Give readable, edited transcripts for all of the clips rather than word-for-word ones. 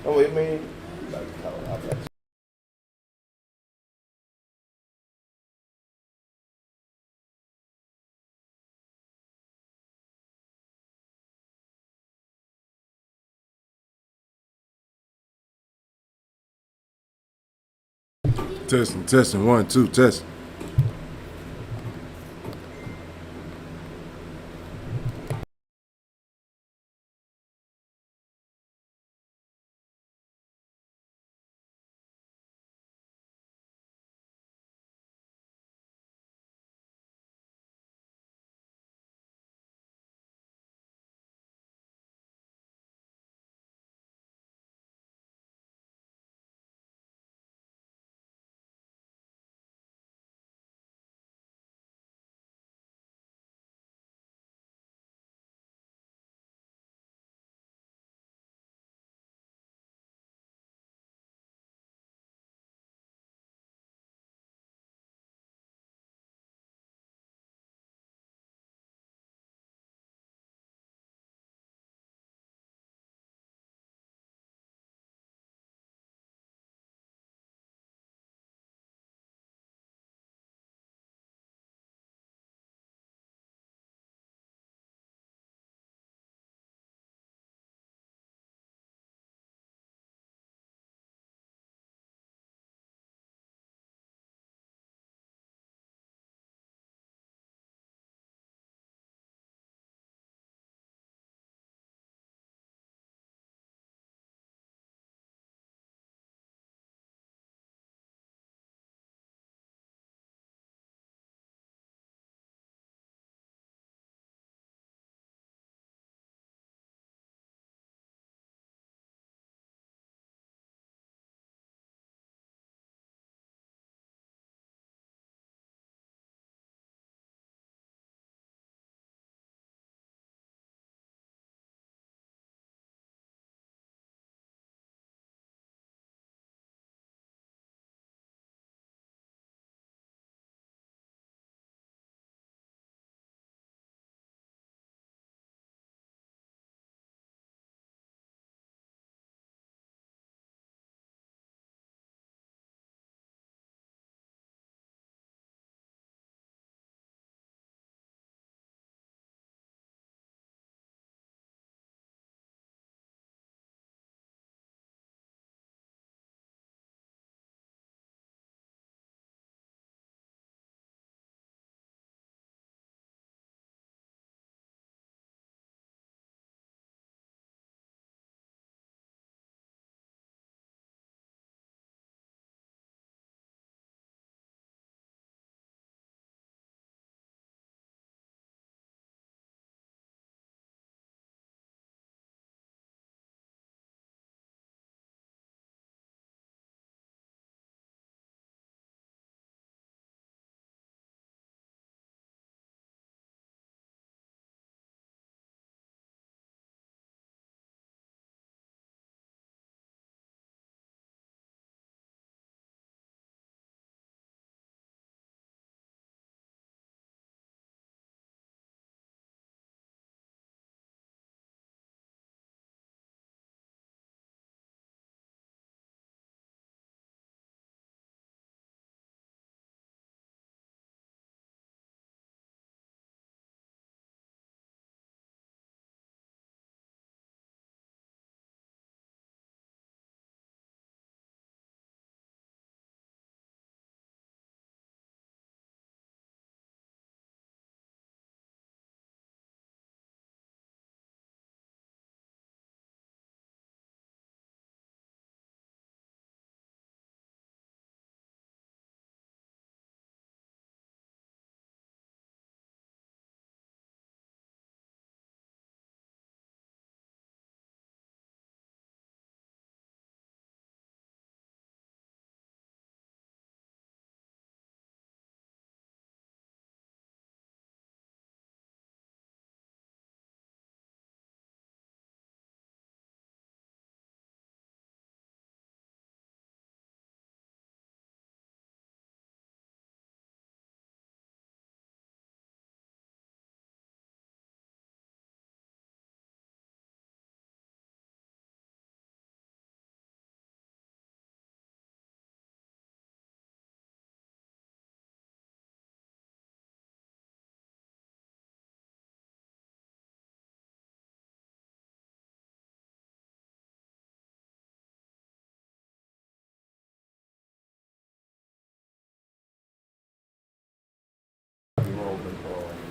Oh, I mean, like, Testing, 1, 2, testing.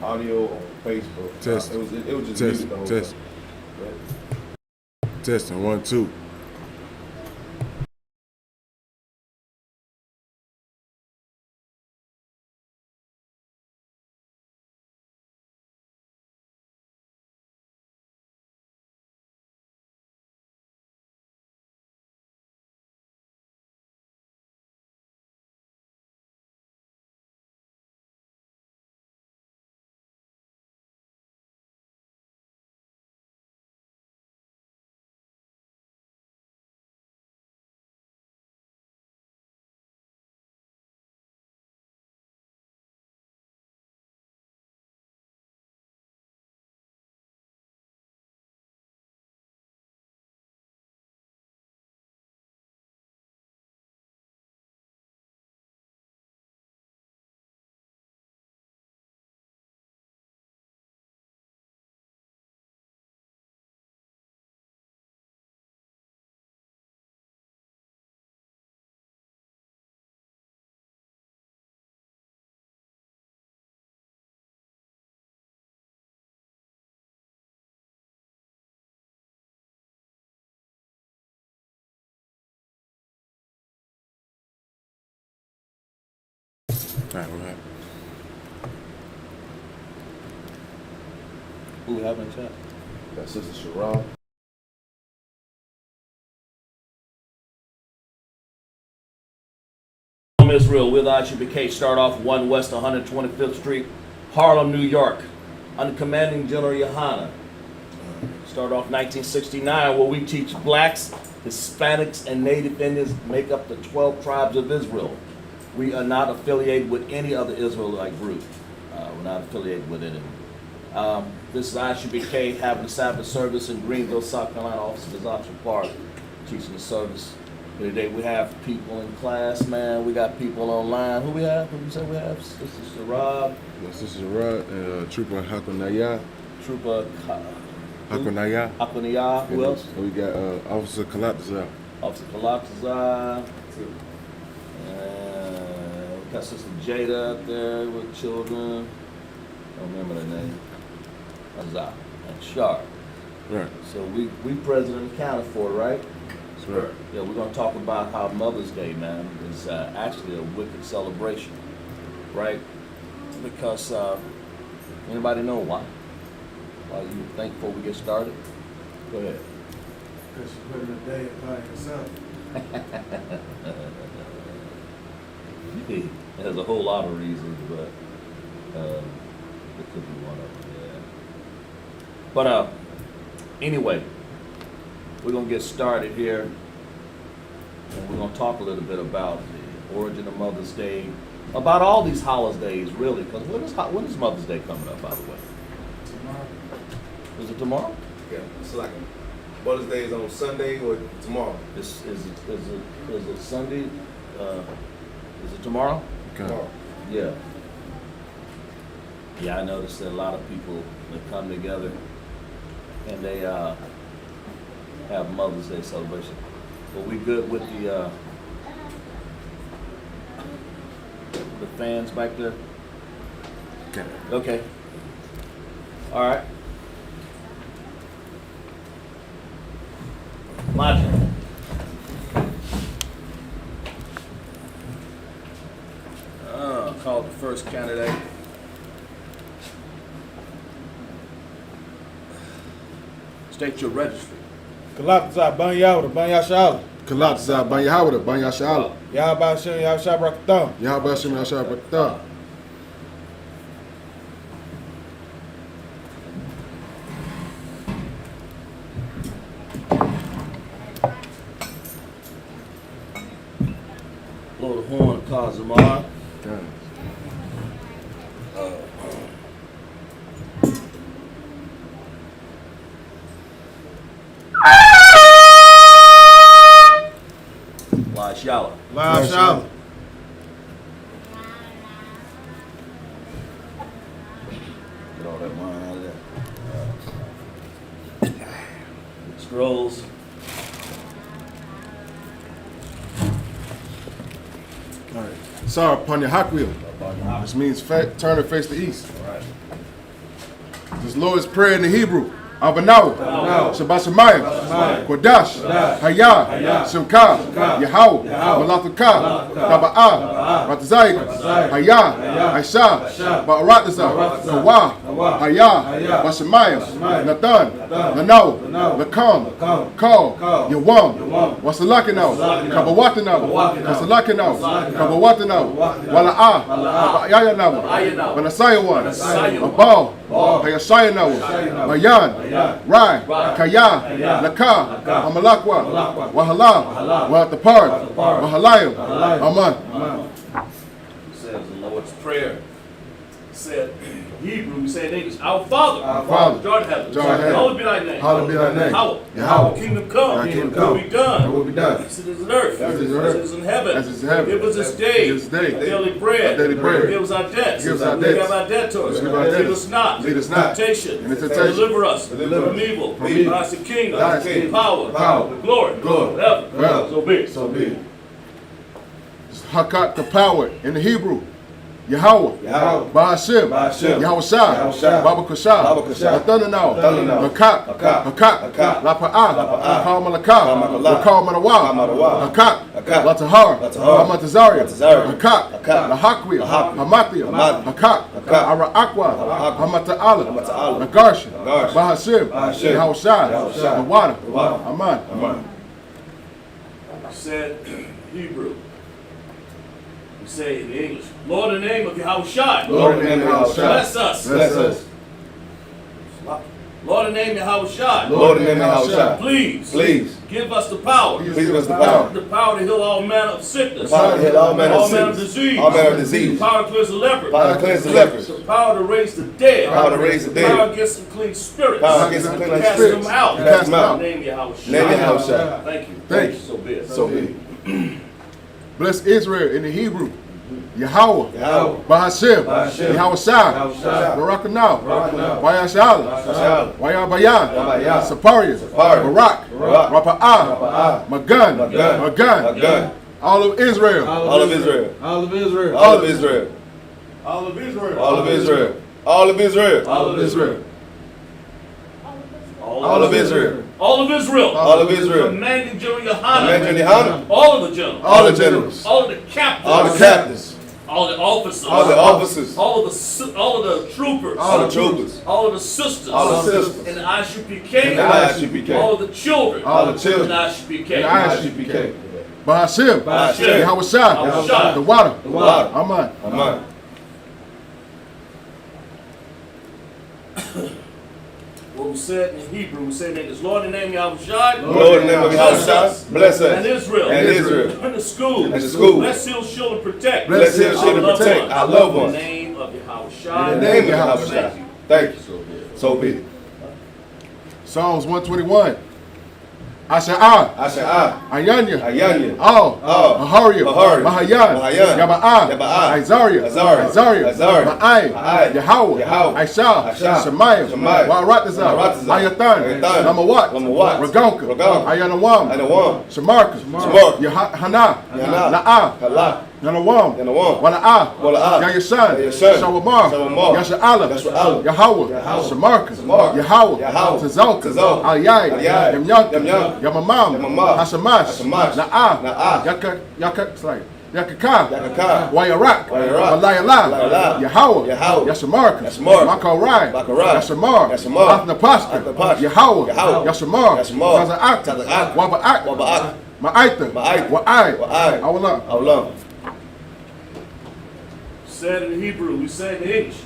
audio on Facebook. Test. It was just Test. music the whole Test. time. Testing 1 2. All right, all right. Who we have in chat? That's Sister Sharon. Israel with I.S.U.P.K. Start off 1 West 125th Street, Harlem, New York. Under Commanding General YAHANNA. Start off 1969, where we teach blacks, Hispanics, and Native Indians make up the 12 tribes of Israel. We are not affiliated with any other Israelite group. We're not affiliated with any. This is I.S.U.P.K. having a Sabbath service in Greenville, South Carolina, office of Isupk Park, teaching the service. Today we have people in class, man. We got people online. Who we have? Who you say we have? This is Rob. Yes, this is Rod and Trooper Hakunaya. Trooper Hakunaya. Hakunaya. Who else? And we got Officer Kalataza. Officer Kalakazai. We got Sister Jada up there with children. I don't remember their name. Azai and Sharp. Right. So we present and accounted for, right? That's right. Yeah, we're going to talk about how Mother's Day, man, is actually a wicked celebration, right? Because anybody know why? Why you think before we get started? Go ahead. Because you put in a day by yourself. There's a whole lot of reasons, but it could be one of them, yeah. But anyway, we're going to get started here, and we're going to talk a little bit about the origin of Mother's Day, about all these holidays, really, because when is Mother's Day coming up, by the way? Tomorrow. Is it tomorrow? Yeah, it's like Mother's Day is on Sunday or tomorrow. Is it Sunday? Is it tomorrow? Okay. Tomorrow. Yeah. Yeah, I noticed that a lot of people that come together and they have Mother's Day celebration. But we good with the fans back there? Okay. Okay. All right. Logic. Called the first candidate. State your registry. Kalakazai, Banyawada, Banyashala. Kalataza, Banyahawada, Banyashala. Yahabashim, Yahabashim, Yahabashim, Yashabata. Blow the horn, Kazamar. Okay. Shala. Shala. Get all that wine out of there. Scrolls. All right. Sorry, upon your hawk wheel. Which means turn and face the east. All right. This Lord's Prayer in the Hebrew. Abanawa, Shabbat Shemayim, Kodash, Hayah, Shimka, Yahweh, Malatuka, Taba'ah, Ratazayik, Hayah, Aisha, Ba'aratazah, Kawah, Hayah, Bashemayim, Nathan, Nanaw, Lakam, Kal, Yawam, Wasalakinaw, Kabawatinaw, Wasalakinaw, Kabawatinaw, Wala'ah, Ba'ayanaw, Banasayawan, Abal, Hayashayanaw, Mayan, Rai, Kaya, Laka, Amalakwa, Wahala, Wahatapar, Wahalayim, Aman. Says the Lord's Prayer. Said Hebrew, we say in English, Our Father, Art in heaven, hallowed be thy name. Hallowed be thy name. Yahweh. Kingdom come. Thy kingdom Will be done. will be done. As it is in earth. As it is in earth. As it is in heaven. As it is in heaven. Give us this day. Give us this day. Our daily bread. Our daily bread. Give us our debts. Give us our Forgive debts. our debtors. Forgive our debts. Lead us not. Lead us not. Temptation. Into temptation. Deliver us Deliver from us evil. from evil. Thine is the kingdom. Thine is the kingdom. Power. Power. The glory. Glory. Forever. So be it. So be it. Hakat, the power in the Hebrew. Yahweh, Ba'ashem, Yahweh Shai, Baba Kushah, Lathanaw, Lakat, Lapa'ah, Kal Malakah, Lakal Manawah, Hakat, Latahar, Hamatazaria, Hakat, Lahakwi, Hamathia, Hakat, Ara'akwa, Hamata'ala, Nagarsha, Ba'ashem, Yahweh Shai, Nawada, Aman. Said Hebrew. We say in English, Lord, in the name of Yahushua. Lord, in the name of Yahushua. Bless us. Bless us. Lord, in the name of Yahushua. Lord, in the name of Yahushua. Please give us the power. Please give us the power. The power to heal all manner of sickness. The power to heal all manner of sickness. disease. All manner of disease. The power to cleanse the leper. Power to cleanse the lepers. The power to raise the dead. Power to raise the dead. Power against some clean spirits. Power against some clean Cast spirits. them out. Cast them out. In the name of Yahushua. Name of Yahushua. Thank you. Thank you. So be it. So be it. Bless Israel in the Hebrew. Yahweh, Ba'ashem, Yahweh Shai, Barakanaw, YAHANNA, YAHANNA, Saparia, Barak, Rapa'ah, Magan, all of Israel, All of Israel. all of Israel, All of Israel. all of Israel, All of Israel. All of Israel. all of Israel, All of Israel. All of Israel. All of Israel. Commanding General Yohanan. Commanding Yohanan. All of the generals. All the generals. All of the captains. All the captains. All the officers. All the officers. All of the troopers. All the troopers. All of the sisters. All the sisters. And the I.S.U.P.K. And the I.S.U.P.K. All of the children. All the children. And the I.S.U.P.K. and I.S.U.P.K. Ba'ashem, Ba'ashem. Yahweh Shai, Yahushua. the water, water. Aman. Amen. What we said in Hebrew, we said in English, Lord, in the name of Yahushua. Lord, in the name of Bless Yahushua. us. Bless us. And Israel. And Israel. And the schools. And the schools. Bless, heal, shield, and protect. Bless, heal, shield, and protect our loved In ones. the name of Yahushua. In the name of Thank Yahushua. you. Thank you. So be it. Psalms 121. Asha'ah, Asha'ah. Ayanya, Ayanya. Al, Al. Ahariya, Ahariya. Mahayan, Mahayan. Yaba'ah, Yaba'ah. Azaria, Azaria. Ma'ai, Ma'ai. Yahweh, Yahweh. Aisha, Aisha. Shemayim, Shemayim. Wa'aratazah, Wa'aratazah. Ayatan, Ayatan. Lamawat, Lamawat. Ragonka, Ragonka. Ayanawam, Ayanawam. Shamarka, Shamarka. Yahanna, Yahanna. La'ah, Allah. Yanawam, Yanawam. Wala'ah, Wala'ah. Yayashan, Yayashan. Shawamar, Shawamar. Yasha'ala, Yasha'ala. Yahweh, Yahweh. Shamarka, Shamarka. Yahweh, Yahweh. Tazalka, Tazalka. Aliyai, Aliyai. Yamyanka, Yamyanka. Yamamam, Yamamam. Hashamash, Hashamash. Na'ah, Na'ah. Yakaka, Yakaka. Wayarak, Wayarak. Walayala, Walayala. Yahweh, Yahweh. Yashamarka, Yashamarka. Makarai, Makarai. Yashamar, Yashamar. Athnapashka, Athnapashka. Yahweh, Yahweh. Yashamar, Yashamar. Taza'ak, Taza'ak. Waba'ak, Waba'ak. Ma'aita, Ma'aita. Wa'ai, Wa'ai. Awala. Allah. Said in Hebrew, we say in English.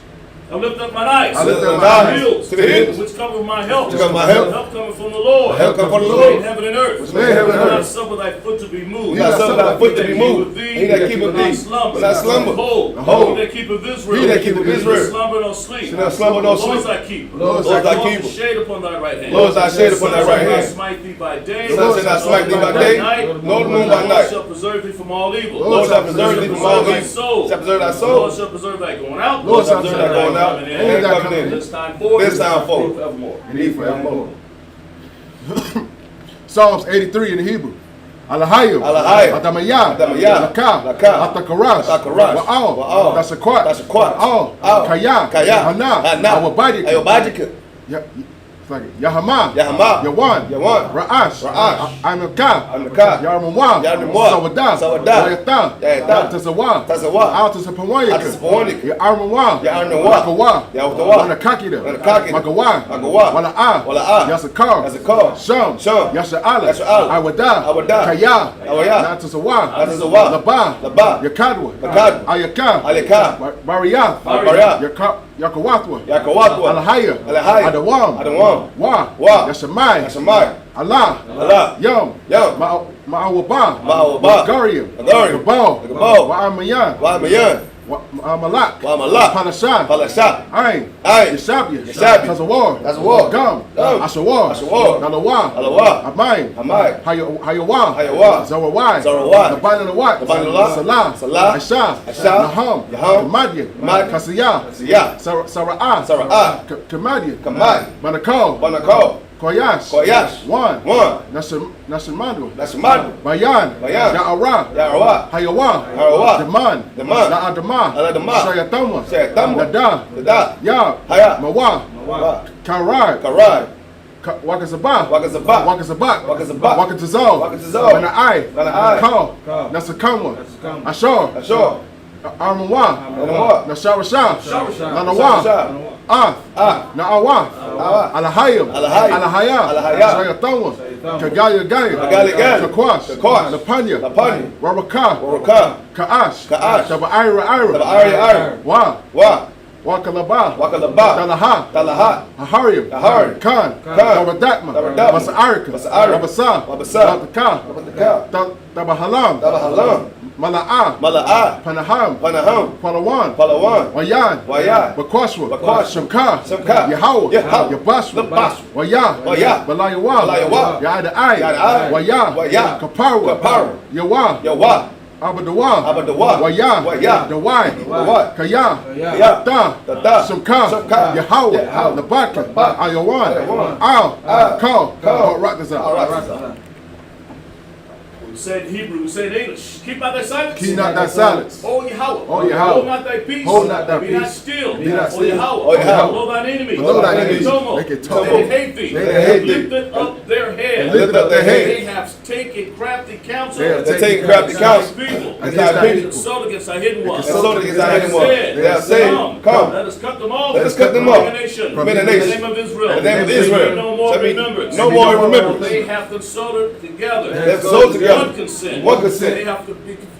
I lift up my eyes. I lift up my to the eyes hills, to the hills, which cover my help. which cover my help. Help coming from the Lord. Help coming from the Who Lord. made heaven and earth. Which made heaven and Do not earth. suffer thy foot to be moved. Do not suffer thy foot to be moved. He He that keepeth will not thee slumber. will not slumber. Behold, Behold. he that keepeth Israel. He that keepeth Israel. Shall slumber nor sleep. Shall not slumber nor The Lord is sleep. thy keeper. The Lord is thy The keeper. shade upon thy right hand. The Lord is thy shade upon thy right The sun shall not hand. smite thee by day. The sun shall not smite thee by day, nor the moon by The Lord night. shall preserve thee from all evil. The Lord shall preserve thee from all thy evil. soul. Shall preserve thy The Lord soul. shall preserve thy going out. Lord shall preserve thy going out coming and in. thy coming in. This time forth. This time forth. Forevermore. And he forevermore. Psalms 83 in the Hebrew. Alahayim. Alahayim. Adamaya. Adamaya. Laka. Laka. Atakaras. Atakaras. Wa'al. Wa'al. Dasakwat. Dasakwat. Wa'al. Al. Kaya. Kaya. Hana. Hana. Awabadika. Ayobadika. Yahama. Yahama. Yawan. Yawan. Ra'ash. Ra'ash. Amilka. Amilka. Yarmamwa. Yarmamwa. Sawada. Sawada. Wayata. Yayata. Tazawa. Tazawa. Altasapawanika. Altasapawanika. Yarmamwa. Yarmamwa. Wakawa. Yawatawa. Wanakakida. Wanakakida. Magawa. Magawa. Wala'a. Wala'a. Yasakar. Yasakar. Sham. Sham. Yasha'ala. Yasha'ala. Awada. Awada. Kaya. Awaya. Natazawa. Natazawa. Laba. Laba. Yakadwa. Yakadwa. Ayaka. Ayaka. Bariyath. Bariyath. Yakawatwa. Yakawatwa. Alahaya. Alahaya. Adawam. Adawam. Wa. Wa. Yashamai. Yashamai. Allah. Allah. Yom. Yom. Ma'awaba. Ma'awaba. Gariam. Gariam. Gabal. Gabal. Wa'amayan. Wa'amayan. Malak. Wa'malak. Palasha. Palasha. Ain. Ain. Yeshabia. Yeshabia. Tazawar. Tazawar. Gum. Gum. Ashawar. Ashawar. Nalawa. Nalawa. Amain. Amain. Hayawa. Hayawa. Zarawai. Zarawai. Laban and the Wat. Laban and the Wat. Salah. Salah. Aisha. Aisha. Naham. Naham. Kamadian. Kamadian. Kasiyah. Kasiyah. Sara'ah. Sara'ah. Kamadian. Kamadian. Banakal. Banakal. Koyash. Koyash. One. One. Nashimandu. Nashimadu. Bayan. Bayan. Ya'ara. Ya'ara. Hayawa. Hayawa. Deman. Deman. La'adama. La'adama. Shayatama. Shayatama. Nada. Nada. Ya. Haya. Mawa. Wa. Karai. Karai. Wakazaba. Wakazaba. Wakazabak. Wakazabak. Wakatazal. Wakatazal. Mana'ai. Mana'ai. Kal. Kal. Nasakama. Nasakama. Ashar. Ashor. Armawa. Armawa. Nasharasha. Sharasha. Nanawa. Sharasha. Ah. Ah. Na'awa. Awa. Alahayim. Alahayim. Alahaya. Alahaya. Shayatama. Shayatama. Kagaya Gaya. Kagaya Gaya. Kakwash. Kakwash. Lapanya. Lapanya. Waraka. Waraka. Ka'ash. Ka'ash. Taba'ira Ira. Taba'ira. Wa. Wa. Wakalaba. Wakalaba. Talaha. Talaha. Haharim. Haharim. Khan. Khan. Tabadatma. Tabadatma. Masa'arika. Masa'arika. Rabasa. Rabasa. Rabaka. Rabaka. Tabahalam. Tabahalam. Mala'a. Mala'a. Panaham. Panaham. Palawan. Palawan. Wayan. Wayan. Bakwashwa. Bakwashwa. Shamka. Shamka. Yahawa. Yahawa. Yabashwa. Yabashwa. Waya. Waya. Balayawa. Balayawa. Yada Ai. Yada Ai. Waya. Waya. Kaparwa. Kaparwa. Yawa. Yawa. Abadawa. Abadawa. Waya. Waya. Dawai. Dawai. Kaya. Kaya. Da. Da. Shamka. Shamka. Yahawa. Yahawa. Labaka. Labaka. Ayawan. Ayawan. Al. Al. Kal. Kal. Rakazah. Al-Rakazah. We say in Hebrew, we say in English. Keep not thy silence. Keep not thy silence. O Yahweh. O Yahweh. Hold not thy peace. Hold not thy Be not peace. still. Be not O still. Yahweh. O Yahweh. Below thine enemies. Below thine Make it enemies. tumult. Make it They tumult. hate thee. They hate thee. Lifted up their head. And lifted up their head. They have taken crafty counsel. They have They take crafty against counsel. thy people. Against thy thy They people. consult against thy hidden ones. Consult against thy hidden ones. They have said, Come. Let us cut them off. Let us cut them from off. the nation. From the In nation. the name of Israel. In the name of There Israel. be no more Shall be remembrance. no more remembrance. They have consulted together. They have consulted together. One consent. One consent.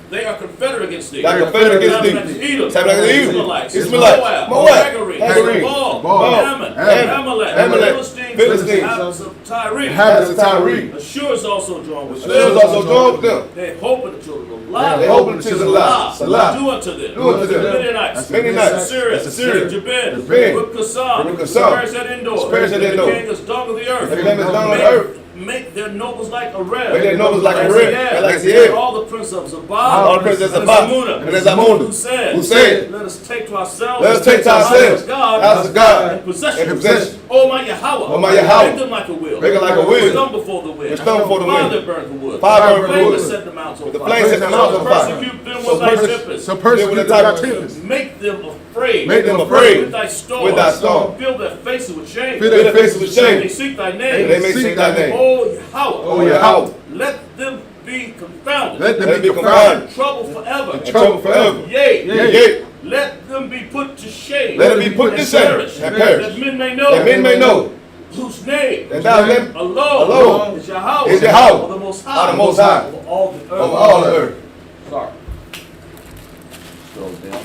They are confederate against thee. They are confederate against thee. Edom, Tabernacle of Edom. Israelites, Israelites, Moab, Moab, Hagari, Hagari, Baal, Baal, Ammon, Ammon, Amalek, Philistines, Philistines, Habits of Tyre. Habits of Tyre. Assure is also joined with Assure is them. also joined with them. They hope in the children of life. They hope in the children of life. Salah. Do unto them. Do unto them. Midianites, Midianites, Assyrians, Assyrians, Jabin, Jabin, Ribkassam, Ribkassam, Spares at Endor. Spares at They Endor. became as dung of the earth. They became as dung of the earth. Make their nobles like a red. Make their nobles like a red. Like the All the princes of Baal. All the princes of Baal. And there's Amunah. Who said, let us take to ourselves. Let us take to ourselves. House of God. In possession. In possession. Oh my Yahweh. Oh my Yahweh. Make them like a wheel. Make them like a wheel. Stump before the wind. Stump before the wind. Fire burn the wood. Fire burn the Flame wood. to set the mountains on The fire. flames set the mountains on fire. Persecute them So with thy persecute- tempest. So persecute With thy thy tempest. Make them afraid. Make them afraid. With thy storm. With thy storm. Fill their faces with shame. Fill Fill their faces with They shame. seek thy And name. they may seek thy name. Oh Yahweh. Oh Yahweh. Let them be confounded. Let Let them be be confounded. In trouble forever. In trouble forever. Yea. Yea. Let them be put to shame. Let them be put to and shame perish. and perish. That men may know. That men may know Whose name that thou art alone is Yahweh. is Yahweh. Of the Most Are High. the Most High. Of all the earth. of all the earth. Sorry. Scroll down.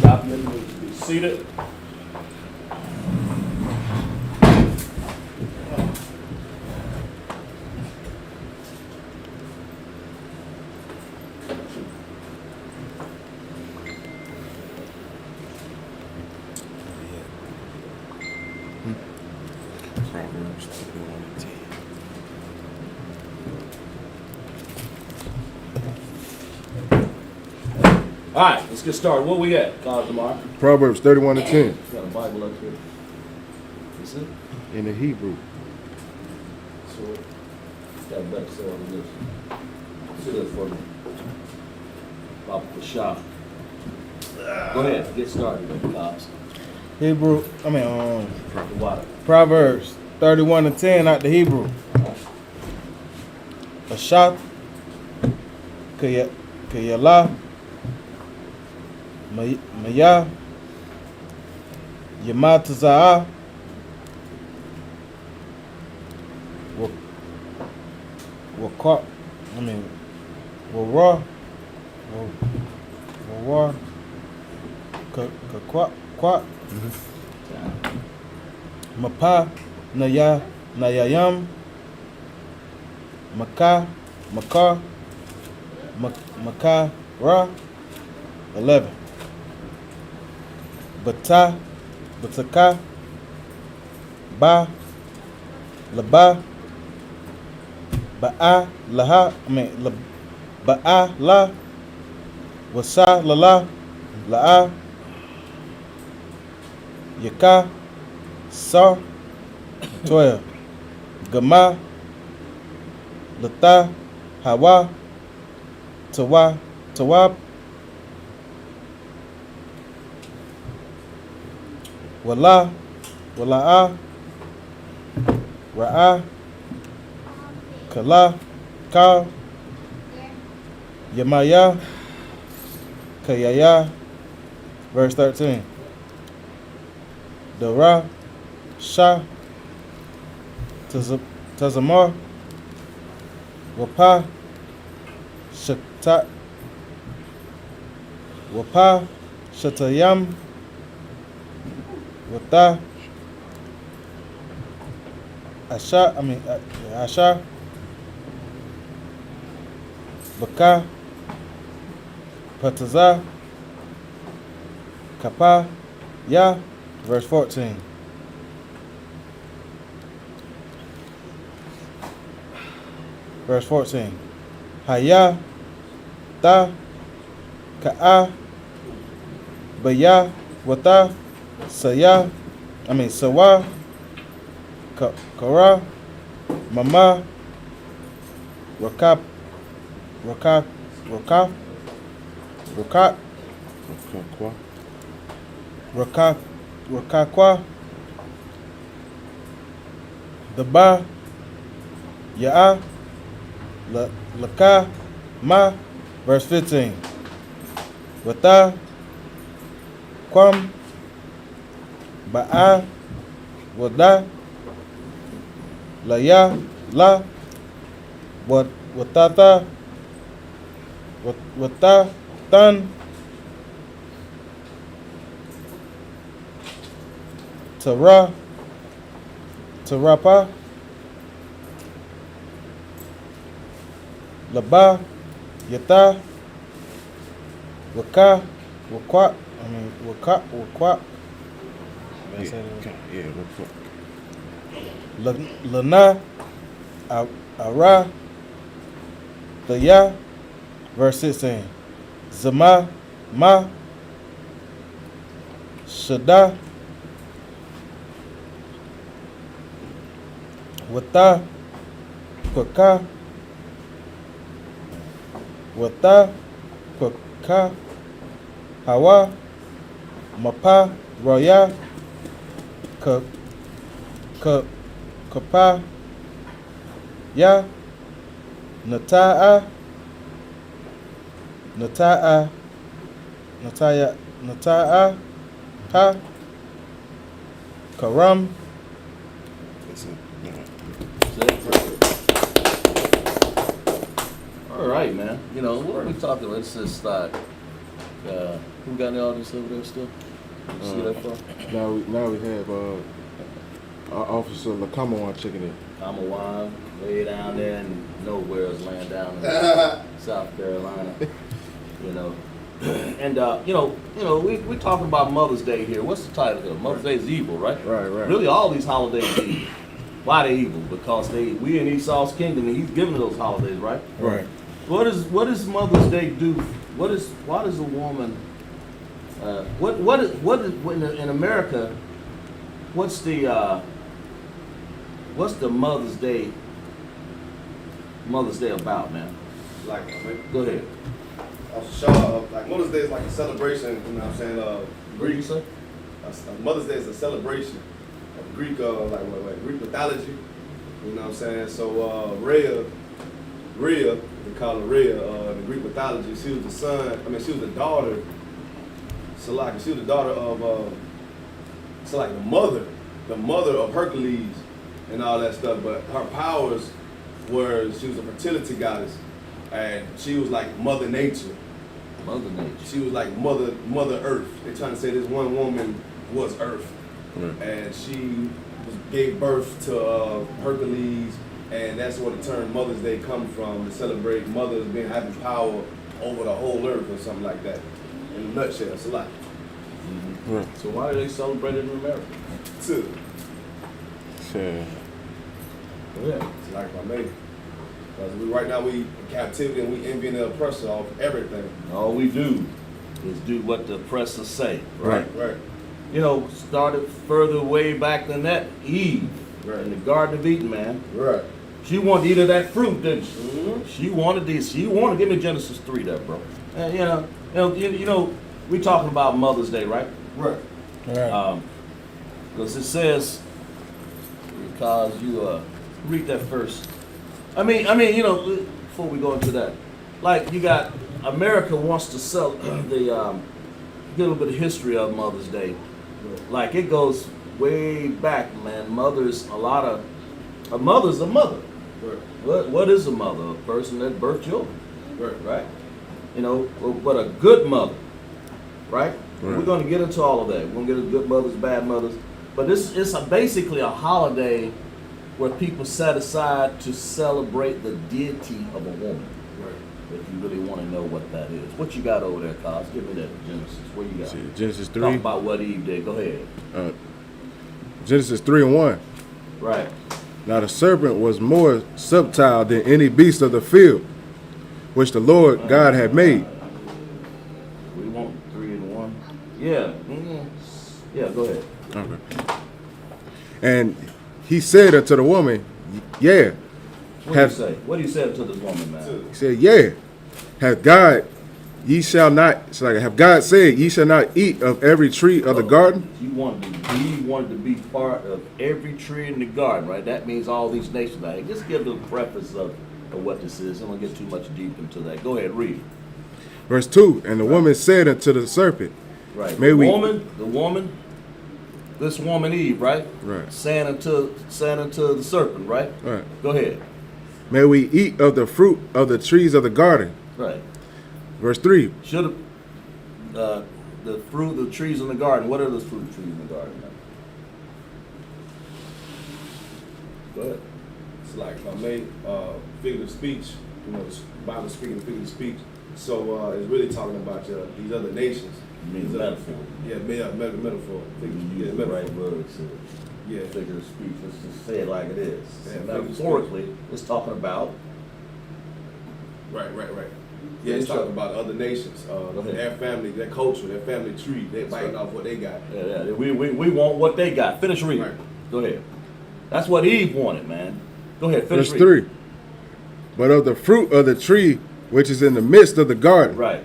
Shopman needs to be seated. All right, let's get started. What we at, God tomorrow? Proverbs 31 and 10. Got a Bible up here. That's it. In the Hebrew. So, got a better say on this. See this for me. Papa Shah. Go ahead, get started, guys. Hebrew, The water. Proverbs 31:10 out the Hebrew. I.S.U.P.K, Kayala, Maya, Yamatazaa, Wakwa, Wara, Wara, Kwa, Mapa, Nayayam, Makar, Makara, 11. Bataka, Ba, Laba, Ba'a, Laha, Ba'a, La, Wasa, Lala, La'a, Yaka, Sa, 12. Gama, Lata, Hawa, Tawab, Wala, Wala'a, Ra'a, Kala, Ka, Yamaya, Kayaya, verse 13. Dara, Sha, Tazamar, Wapa, Shata, Wapa, Shatayam, Wata, Asha, Baka, Pataza, Kapa, Ya, verse 14. Verse 14. Haya, Ta, Ka'a, Baya, Wata, Sawa, Kara, Mama, Rakap, Rakakwa, Daba, Ya'a, Laka, Ma, verse 15. Wata, Kwam, Ba'a, Wada, Laya, La, Watata, Wata, Tan, Tarapa, Laba, Yata, Waka, Wakwa. Lana, Ara, Daya, verse 16. Zama, Ma, Shada, Wata, Kwaka, Hawa, Mapa, Roya, Kapa, Ya, Nataya, Ha, Karam. All right, man. You know, what are we talking about? It's just like, who got in the audience over there still? You see that far? Now we have our officer Lakamoan checking in. I'm a wine way down there and nowhere is laying down in South Carolina. You know. And we talking about Mother's Day here. What's the title here? Mother's Day is evil, right? Right. Really, all these holidays are evil. Why they evil? Because we in Esau's kingdom and he's giving those holidays, right? Right. What does Mother's Day do? Why does a woman? What is in America? what's the Mother's Day about, man? Like, I mean, Go ahead. like Mother's Day is like a celebration, you know what I'm saying? What do you say? Mother's Day is a celebration of Greek, Greek mythology, you know what I'm saying? So, Rhea, they call her Rhea, in the Greek mythology, she was she was the daughter, she was the daughter of, the mother of Hercules and all that stuff, but her powers were, she was a fertility goddess, and she was like Mother Nature. Mother Nature. She was like Mother Earth. They're trying to say this one woman was Earth, and she gave birth to Hercules, and that's where the term Mother's Day comes from, to celebrate mothers having power over the whole earth or something like that. In a nutshell, it's a lot. Mm-hmm. Right. So why do they celebrate it in America? Too. Sure. Yeah. It's like my mate. Because right now we in captivity and we envying the oppressor of everything. All we do is do what the oppressors say, right? Right. You know, started further way back than that. Eve, in the Garden of Eden, man. Right. She wanted to eat of that fruit, didn't she? Mm-hmm. She wanted this. She wanted. Give me Genesis 3, there, bro. You know, we talking about Mother's Day, right? Right. Because it says, because you read that first. I mean, you know, before we go into that, like you got America wants to sell get a little bit of history of Mother's Day. Like it goes way back, man. A mother's a mother. Right. What is a mother? A person that birthed children, Right. You know, but a good mother, right? Right. We're going to get into all of that. We're going to get into good mothers, bad mothers. But it's basically a holiday where people set aside to celebrate the deity of a woman. Right. If you really want to know what that is. What you got over there, Cos? Give me that Genesis. What you got? See, Genesis 3. Talk about what Eve did. Go ahead. Genesis 3:1. Right. Now the serpent was more subtle than any beast of the field, which the Lord God had made. We want 3 and 1. Yeah. Mm-hmm. Yeah, go ahead. Okay. And he said unto the woman, yeah. What do you say? What do you say to this woman, man? He said, yeah. Have God said, ye shall not eat of every tree of the garden? He wanted to be part of every tree in the garden, right? That means all these nations. Like, just give the preface of what this is. I don't get too much deep into that. Go ahead, read. Verse 2, and the woman said unto the serpent, right. This woman Eve, right? Right. Saying unto the serpent, right? Right. Go ahead. May we eat of the fruit of the trees of the garden? Right. Verse 3. Should have the fruit of the trees in the garden. What are the fruit trees in the garden? Go ahead. It's like my main figure of speech, you know, the Bible speaking figure of speech. So it's really talking about these other nations. You mean metaphor? Yeah, metaphor. You use the right words. Yeah. Figure of speech. Let's just say it like it is. Yeah, metaphorically, it's talking about. Right. Yeah, it's talking about other nations, their family, their culture, their family tree. They're biting off what they got. Yeah. We want what they got. Finish reading. Right. Go ahead. That's what Eve wanted, man. Go ahead. Finish Verse reading. 3. But of the fruit of the tree which is in the midst of the garden, Right.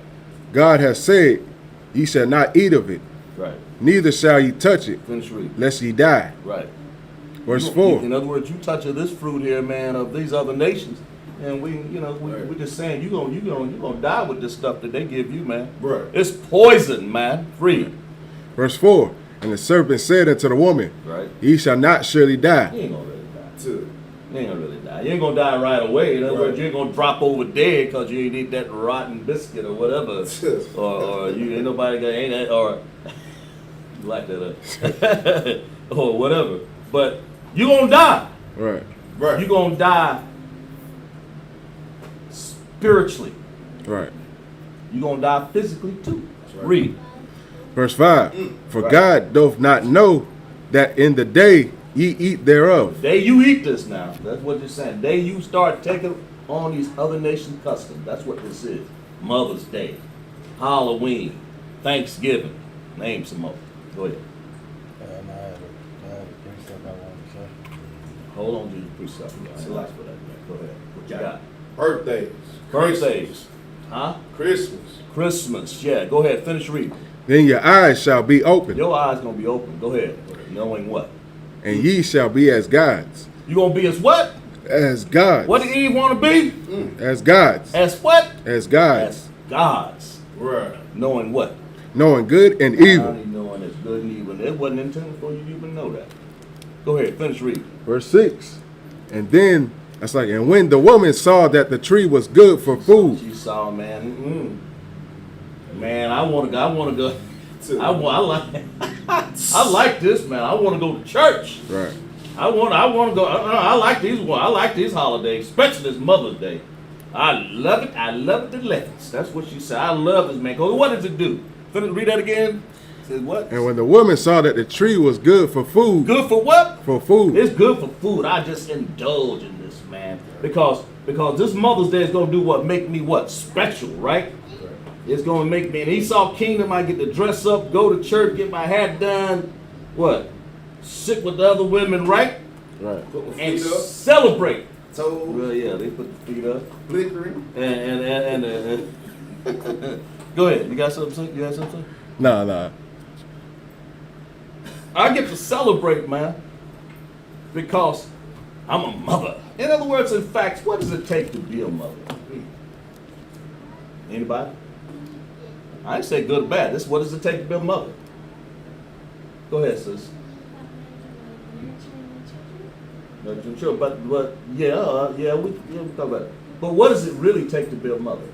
God has said, ye shall not eat of it, Right. neither shall ye touch it, Finish reading. lest ye die. Right. Verse 4. In other words, you touch of this fruit here, man, of these other nations, and we're just saying you gonna die with this stuff that they give you, man. Right. It's poison, man. Free. Verse 4. And the serpent said unto the woman, Right. ye shall not surely die. You ain't gonna really die. Too. You ain't gonna really die. You ain't gonna die right away. In other Right. words, you ain't gonna drop over dead because you ain't eat that rotten biscuit or whatever, or you ain't nobody got ain't that or you like that or whatever. But you gonna die. Right. Right. You gonna die spiritually. Right. You gonna die physically too. right. Read. Verse 5. For Right. God doth not know that in the day ye eat thereof. Day you eat this now. That's what you're saying. Day you start taking on these other nations' customs. That's what this is. Mother's Day, Halloween, Thanksgiving. Name some more. Go ahead. I had stuff I want to say. Hold on, Jesus, precept. That's for that, man. Go ahead. What you got? Birthdays. Birthdays. Huh? Christmas. Christmas. Yeah, go ahead. Finish reading. Then your eyes shall be open, Your eyes going to be open. Go ahead. Knowing what? and ye shall be as gods. You going to be as what? As gods. What did Eve want to be? As gods. As what? As gods. As gods. Right. Knowing what? Knowing good and evil. Only knowing it's good and evil. It wasn't intended for you to even know that. Go ahead. Finish reading. Verse 6. And then, that's like, and when the woman saw that the tree was good for food. She saw, man. Man, I want to go. I like this, man. I want to go to church. Right. I want to go. I like these. I like these holidays, especially this Mother's Day. I love it. I love it to lengths. That's what she said. I love this, man. What does it do? Read that again. It says what? And when the woman saw that the tree was good for food. Good for what? For food. It's good for food. I just indulge in this, man, because this Mother's Day is gonna do what? Make me what? Special, right? It's gonna make me an Esau kingdom. I get to dress up, go to church, get my hair done. What? Sit with the other women, right? Right. Put my And feet up. celebrate. Toes. Well, yeah, they put the feet up. Flickering. And go ahead. You got something to say? You got something to say? Nah. I get to celebrate, man, because I'm a mother. In other words, in fact, what does it take to be a mother? Anybody? I ain't say good or bad. This what does it take to be a mother? Go ahead, sis. Nurturing children. But we talk about it. But what does it really take to be a mother?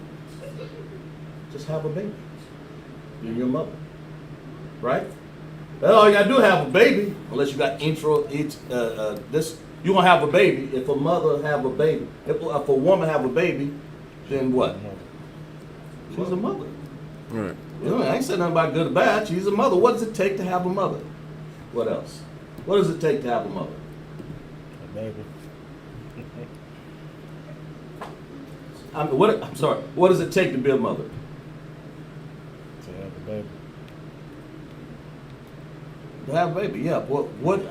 Just have a baby. You're your mother, right? That's all you gotta do, have a baby. Unless you got this, you gonna have a baby. If a mother have a baby, if a woman have a baby, then what? She's a mother. Right. You know, I ain't saying nothing about good or bad. She's a mother. What does it take to have a mother? What else? What does it take to have a mother? Maybe. I'm sorry. What does it take to be a mother? To have a baby. To have a baby, yeah.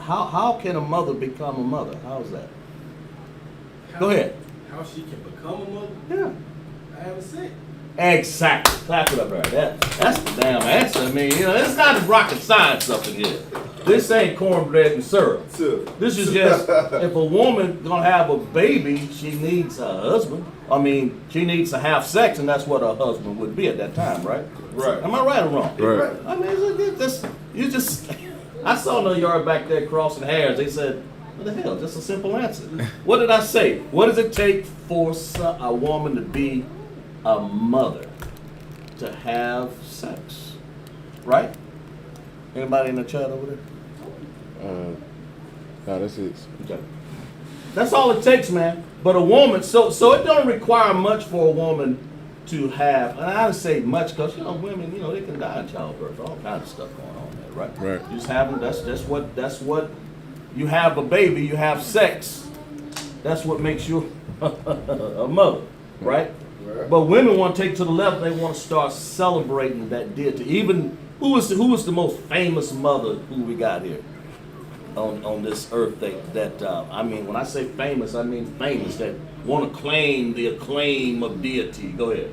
How can a mother become a mother? How's that? Go ahead. How she can become a mother? Yeah. I haven't said. Exactly. Clap it up there. That's the damn answer. I mean, it's not rocket science up in here. This ain't cornbread and syrup. This is just, if a woman gonna have a baby, she needs a husband. I mean, she needs to have sex, and that's what her husband would be at that time, right? Right. Am I right or wrong? Right. I mean, you just. I saw in the yard back there crossing hairs. They said, "What the hell?" Just a simple answer. What did I say? What does it take for a woman to be a mother? To have sex, right? Anybody in the chat over there? No, this is. Okay. That's all it takes, man. But a woman, so it don't require much for a woman to have, and I would say much because women, they can die in childbirth, all kinds of stuff going on there, right? Right. You just having that's what you have a baby, you have sex. That's what makes you a mother, right? Right. But women want to take to the level, they want to start celebrating that deity. Even who was the most famous mother who we got here on this earth that I mean, when I say famous, I mean famous, that want to claim the acclaim of deity. Go ahead.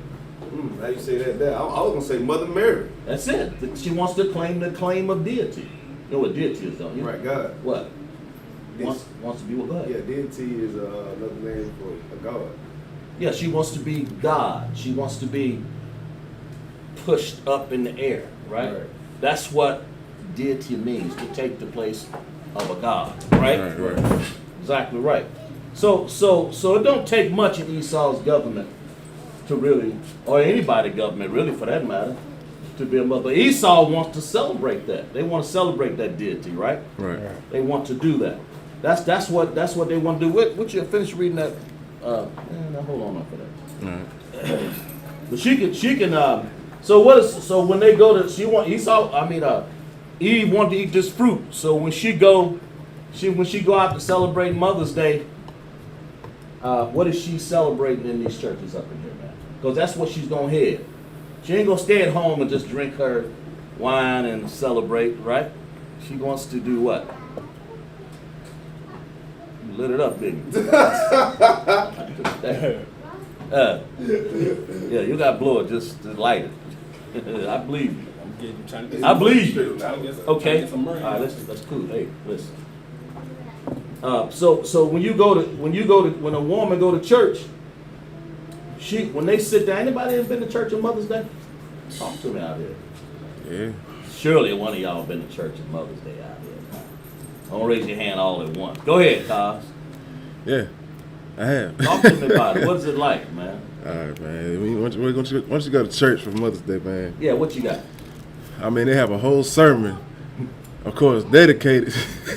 How you say that there? I was gonna say Mother Mary. That's it. She wants to claim the claim of deity. You know what deity is, don't you? Right, God. What? Yes. Wants to be with God. Yeah, deity is another name for a god. Yeah, she wants to be God. She wants to be pushed up in the air, right? Right. That's what deity means, to take the place of a God, right? Right. Exactly right. So it don't take much in Esau's government to really, or anybody's government really for that matter, to be a mother. But Esau wants to celebrate that. They want to celebrate that deity, right? Right. They want to do that. That's what they want to do. What you finish reading that? Now hold on for that. Right. But she can. So when they go to, Eve wanted to eat this fruit. So when she go out to celebrate Mother's Day, what is she celebrating in these churches up in here, man? Because that's what she's gonna head. She ain't gonna stay at home and just drink her wine and celebrate, right? She wants to do what? You lit it up, didn't you? Yeah, you got to blow it just to light it. I believe you. Trying to get I believe you. Trying to get some- Okay. trying to get some All money. right, that's cool. Hey, listen. So when a woman go to church, when they sit down, anybody ever been to church on Mother's Day? Talk to me out here. Yeah. Surely one of y'all been to church on Mother's Day out here. Don't raise your hand all at once. Go ahead, Cos. Yeah. I have. Talk to me about it. What is it like, man? All right, man. I mean, once you go to church for Mother's Day, man. Yeah, what you got? I mean, they have a whole sermon, of course, dedicated.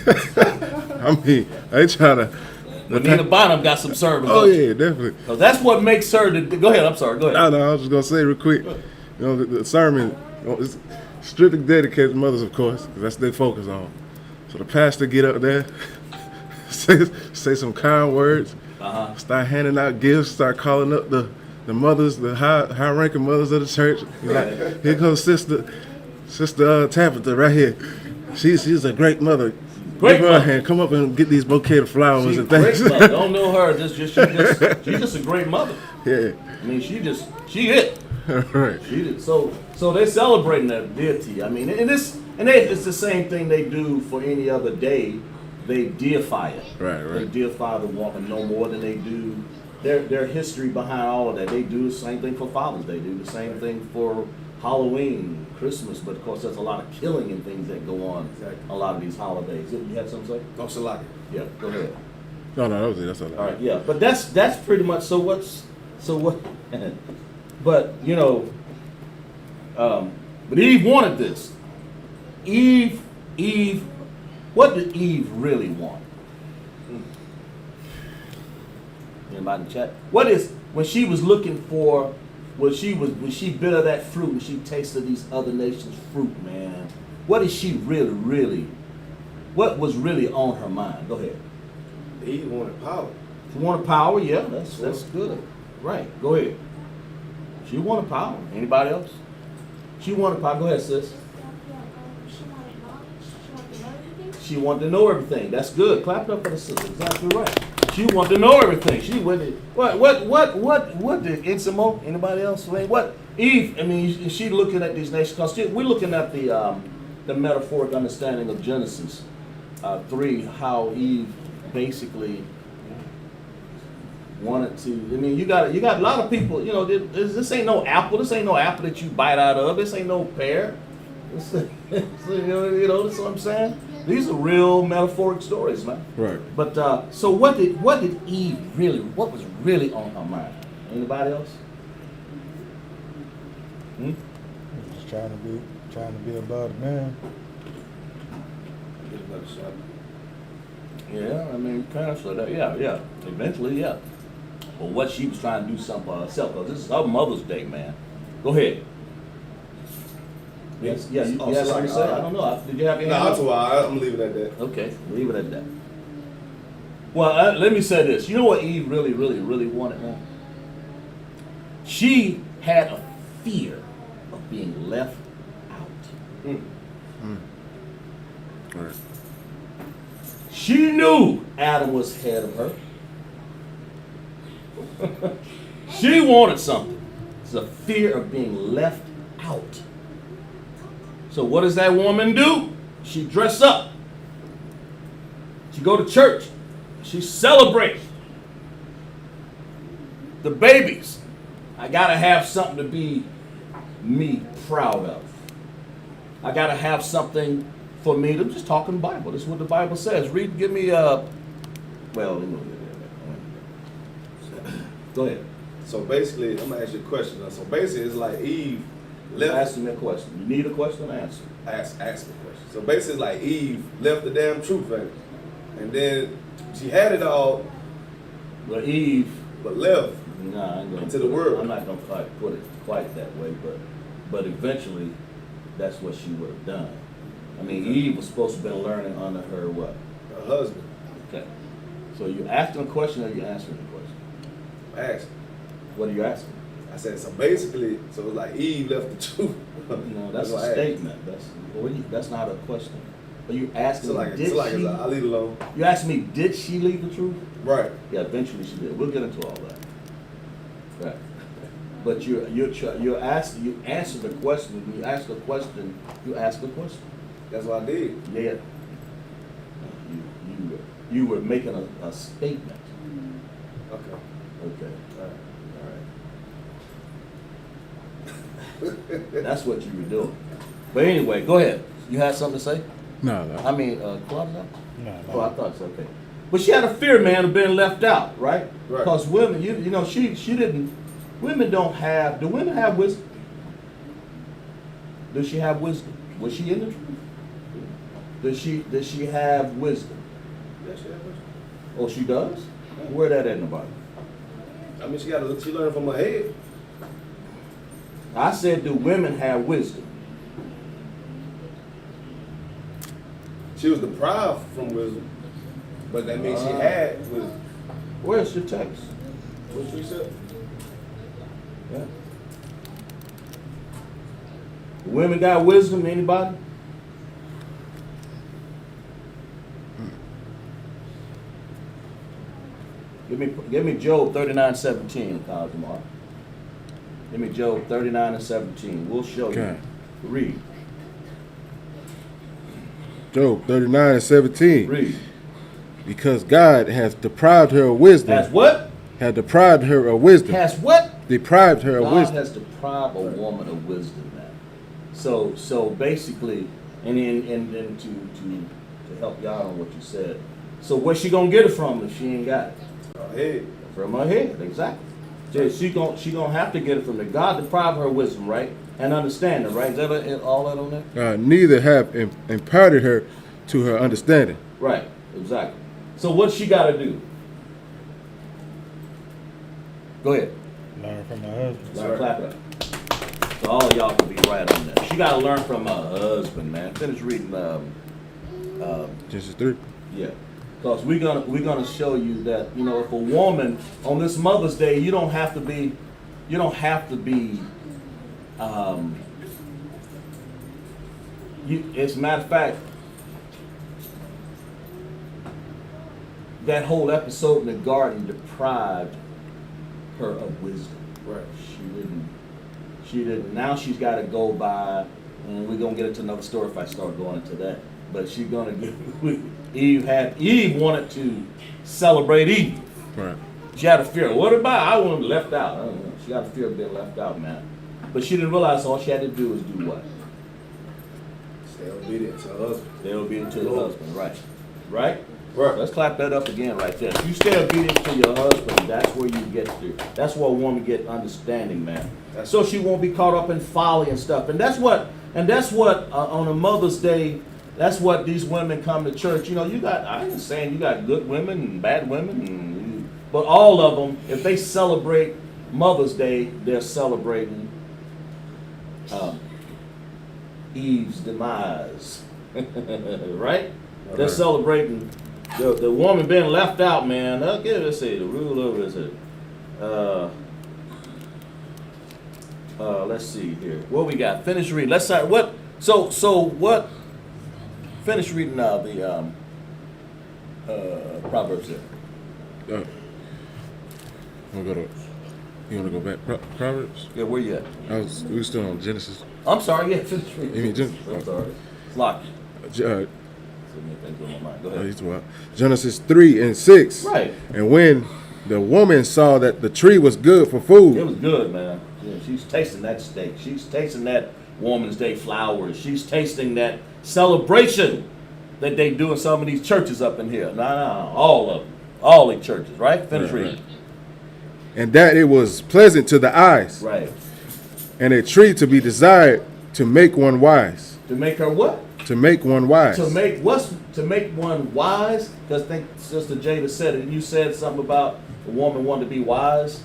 I mean, they try to. Nina Bonham got some sermons. Oh yeah, definitely. Because that's what makes her. Go ahead. I'm sorry. Go ahead. No, I was just gonna say real quick. You know, the sermon is strictly dedicated to mothers, of course, because that's what they focus on. So the pastor get up there, say some kind words, start handing out gifts, start calling up the mothers, the high ranking mothers of the church. He's like, here comes Sister Tabitha right here. She's a great mother. Great Give her a mother. hand. Come up and get these bouquet of flowers She's a and things. great mother. Don't know her. She's just a great mother. Yeah. I mean, she it. Right. She did. So they're celebrating that deity. I mean, it's the same thing they do for any other day. They deify it. Right. They deify the woman no more than they do their history behind all of that. They do the same thing for Father's Day. They do the same thing for Halloween, Christmas. But of course, there's a lot of killing and things that go on a lot of these holidays. You had something to say? No, Shalaka. Yeah. Go ahead. No, that was it. That's all. All right, yeah, but that's pretty much. So what? But you know, but Eve wanted this. Eve. What did Eve really want? Anybody in the chat? What is when she was looking for? When she bit of that fruit and she tasted these other nations' fruit, man. What is she really? What was really on her mind? Go ahead. Eve wanted power. She wanted power, yeah, that's good. Right, go ahead. She wanted power. Anybody else? She wanted power. Go ahead, sis. She wanted to know everything. That's good. Clap it up for the sister. Exactly right. She wanted to know everything. She wanted what did Isupk? Anybody else? What Eve? I mean, she looking at these nations because we're looking at the metaphoric understanding of Genesis 3, how Eve basically wanted to. I mean, you got a lot of people. You know, this ain't no apple. This ain't no apple that you bite out of. This ain't no pear. You know, that's what I'm saying. These are real metaphoric stories, man. Right. But so what did Eve really? What was really on her mind? Anybody else? Just trying to be above the man. Get another shot. Yeah, I mean, kind of sort of. Yeah. Eventually, yeah. But what she was trying to do something for herself, because this is her Mother's Day, man. Go ahead. Yes. You Oh, had so something to like, say? I don't know. Did you have any? No, I'm leaving it at that. Okay, leave it at that. Well, let me say this. You know what Eve really wanted, man? She had a fear of being left out. Right. She knew Adam was ahead of her. She wanted something. It's a fear of being left out. So what does that woman do? She dress up. She go to church. She celebrate the babies. I gotta have something to be me proud of. I gotta have something for me. I'm just talking Bible. This is what the Bible says. Read. Give me well. Go ahead. So basically, I'm gonna ask you a question. So basically, it's like Eve left. Ask me a question. You need a question? Answer. Ask me a question. So basically, it's like Eve left the damn truth, ain't it? And then she had it all, But Eve. but left. Nah, I ain't gonna Into the world. I'm not gonna put it quite that way, but eventually, that's what she would have done. I mean, Eve was supposed to have been learning under her what? Her husband Okay. So you asking a question or you answering the question? asked. What are you asking? I said, so basically, so it's like Eve left the truth. No, that's a what I asked. statement. That's not a question. Are you asking So me, like, did she? I leave it alone. You asking me, did she leave the truth? Right. Yeah, eventually she did. We'll get into all that. Right. But you answer the question. When you ask a question, you ask a question. That's what I did. Yeah. You were making a statement. Okay. Okay. All right. That's what you were doing. But anyway, go ahead. You had something to say? No. I mean, Claudia? No, Oh, I thought so. Okay. But she had a fear, man, of being left out, right? Right. Because women, you know, she didn't. Women don't have. Do women have wisdom? Does she have wisdom? Was she in the truth? Does she have wisdom? Yeah, she had wisdom. Oh, she does? Where that at in the Bible? I mean, she learned from her head. I said, do women have wisdom? She was deprived from wisdom, but that means she had wisdom. Where's your text? What she said? Yeah. Women got wisdom, anybody? Give me Job 39:17, Cosmar. Give me Job 39:17. We'll show Okay. you. Read. Job 39:17. Read. Because God has deprived her of wisdom. Has what? Had deprived her of wisdom. Has what? Deprived her of God wisdom. has deprived a woman of wisdom, man. So basically, and to help y'all on what you said. So where's she gonna get it from if she ain't got it? Her head. From her head, exactly. So she gonna have to get it from there. God deprived her wisdom, right, and understanding, right? Is that all that on there? Neither have imparted her to her understanding. Right, exactly. So what she got to do? Go ahead. learn from my husband. Learn, clap it up. So all of y'all can be right on that. She got to learn from her husband, man. Finish reading. Genesis 3. Yeah. Because we're gonna show you that, you know, if a woman on this Mother's Day, you don't have to be as a matter of fact, that whole episode in the garden deprived her of wisdom. Right. She didn't. Now she's got to go by, and we're gonna get into another story if I start going into that. But she's gonna get. Eve wanted to celebrate Eve. Right. She had a fear. What about? I want to be left out. I don't know. She got a fear of being left out, man. But she didn't realize all she had to do was do what? Stay obedient to her husband. Stay obedient to the husband, right? Right? Right. Let's clap that up again right there. If you stay obedient to your husband, that's where you get to. That's where a woman get understanding, man. So she won't be caught up in folly and stuff. And that's what on a Mother's Day, that's what these women come to church. You know, I ain't saying you got good women and bad women, but all of them, if they celebrate Mother's Day, they're celebrating Eve's demise, right? They're celebrating the woman being left out, man. Okay, let's see. The rule over is it. Let's see here. What we got? Finish reading. Let's start. What? So what? Finish reading now the Proverbs there. You want to go back? Proverbs? Yeah, where you at? We were still on Genesis. I'm sorry. Yeah, finish reading. You mean Genesis? I'm sorry. It's locked. Uh, So many things on my mind. Go ahead. Genesis 3:6. Right. And when the woman saw that the tree was good for food. It was good, man. Yeah, she's tasting that steak. She's tasting that Woman's Day flowers. She's tasting that celebration that they do in some of these churches up in here. No, all of them. All the churches, right? Finish reading. And that it was pleasant to the eyes. Right. And a tree to be desired to make one wise. To make her what? To make one wise. To make one wise? Because I think Sister Jada said it. And you said something about the woman wanted to be wise.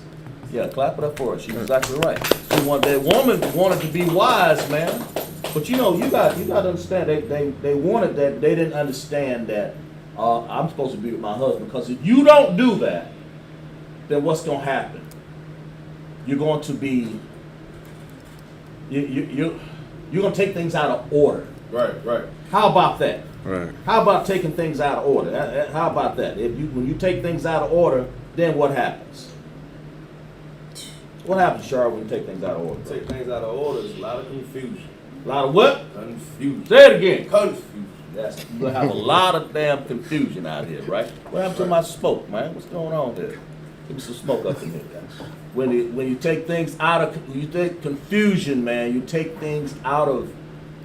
Yeah, clap it up for her. She's exactly right. That woman wanted to be wise, man. But you know, you got to understand. They wanted that. They didn't understand that I'm supposed to be with my husband. Because if you don't do that, then what's going to happen? You're going to be. You're going to take things out of order. Right. How about that? Right. How about taking things out of order? How about that? When you take things out of order, then what happens? What happens, Charlotte, when you take things out of order? Take things out of order. There's a lot of confusion. A lot of what? Confusion. Say it again. Confusion. Yes, you have a lot of damn confusion out here, right? What happened to my smoke, man? What's going on here? Give me some smoke up in here, guys. When you take things out of, you take confusion, man, you take things out of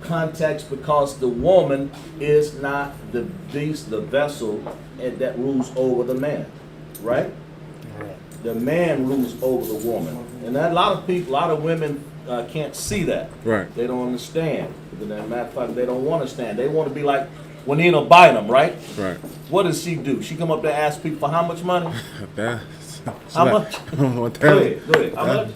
context because the woman is not the beast, the vessel that rules over the man, right? The man rules over the woman. And that, a lot of women can't see that. Right. They don't understand. As a matter of fact, they don't want to understand. They want to be like Juanita Bynum, right? Right. What does she do? She come up there and ask people for how much money? How much? Go ahead. How much?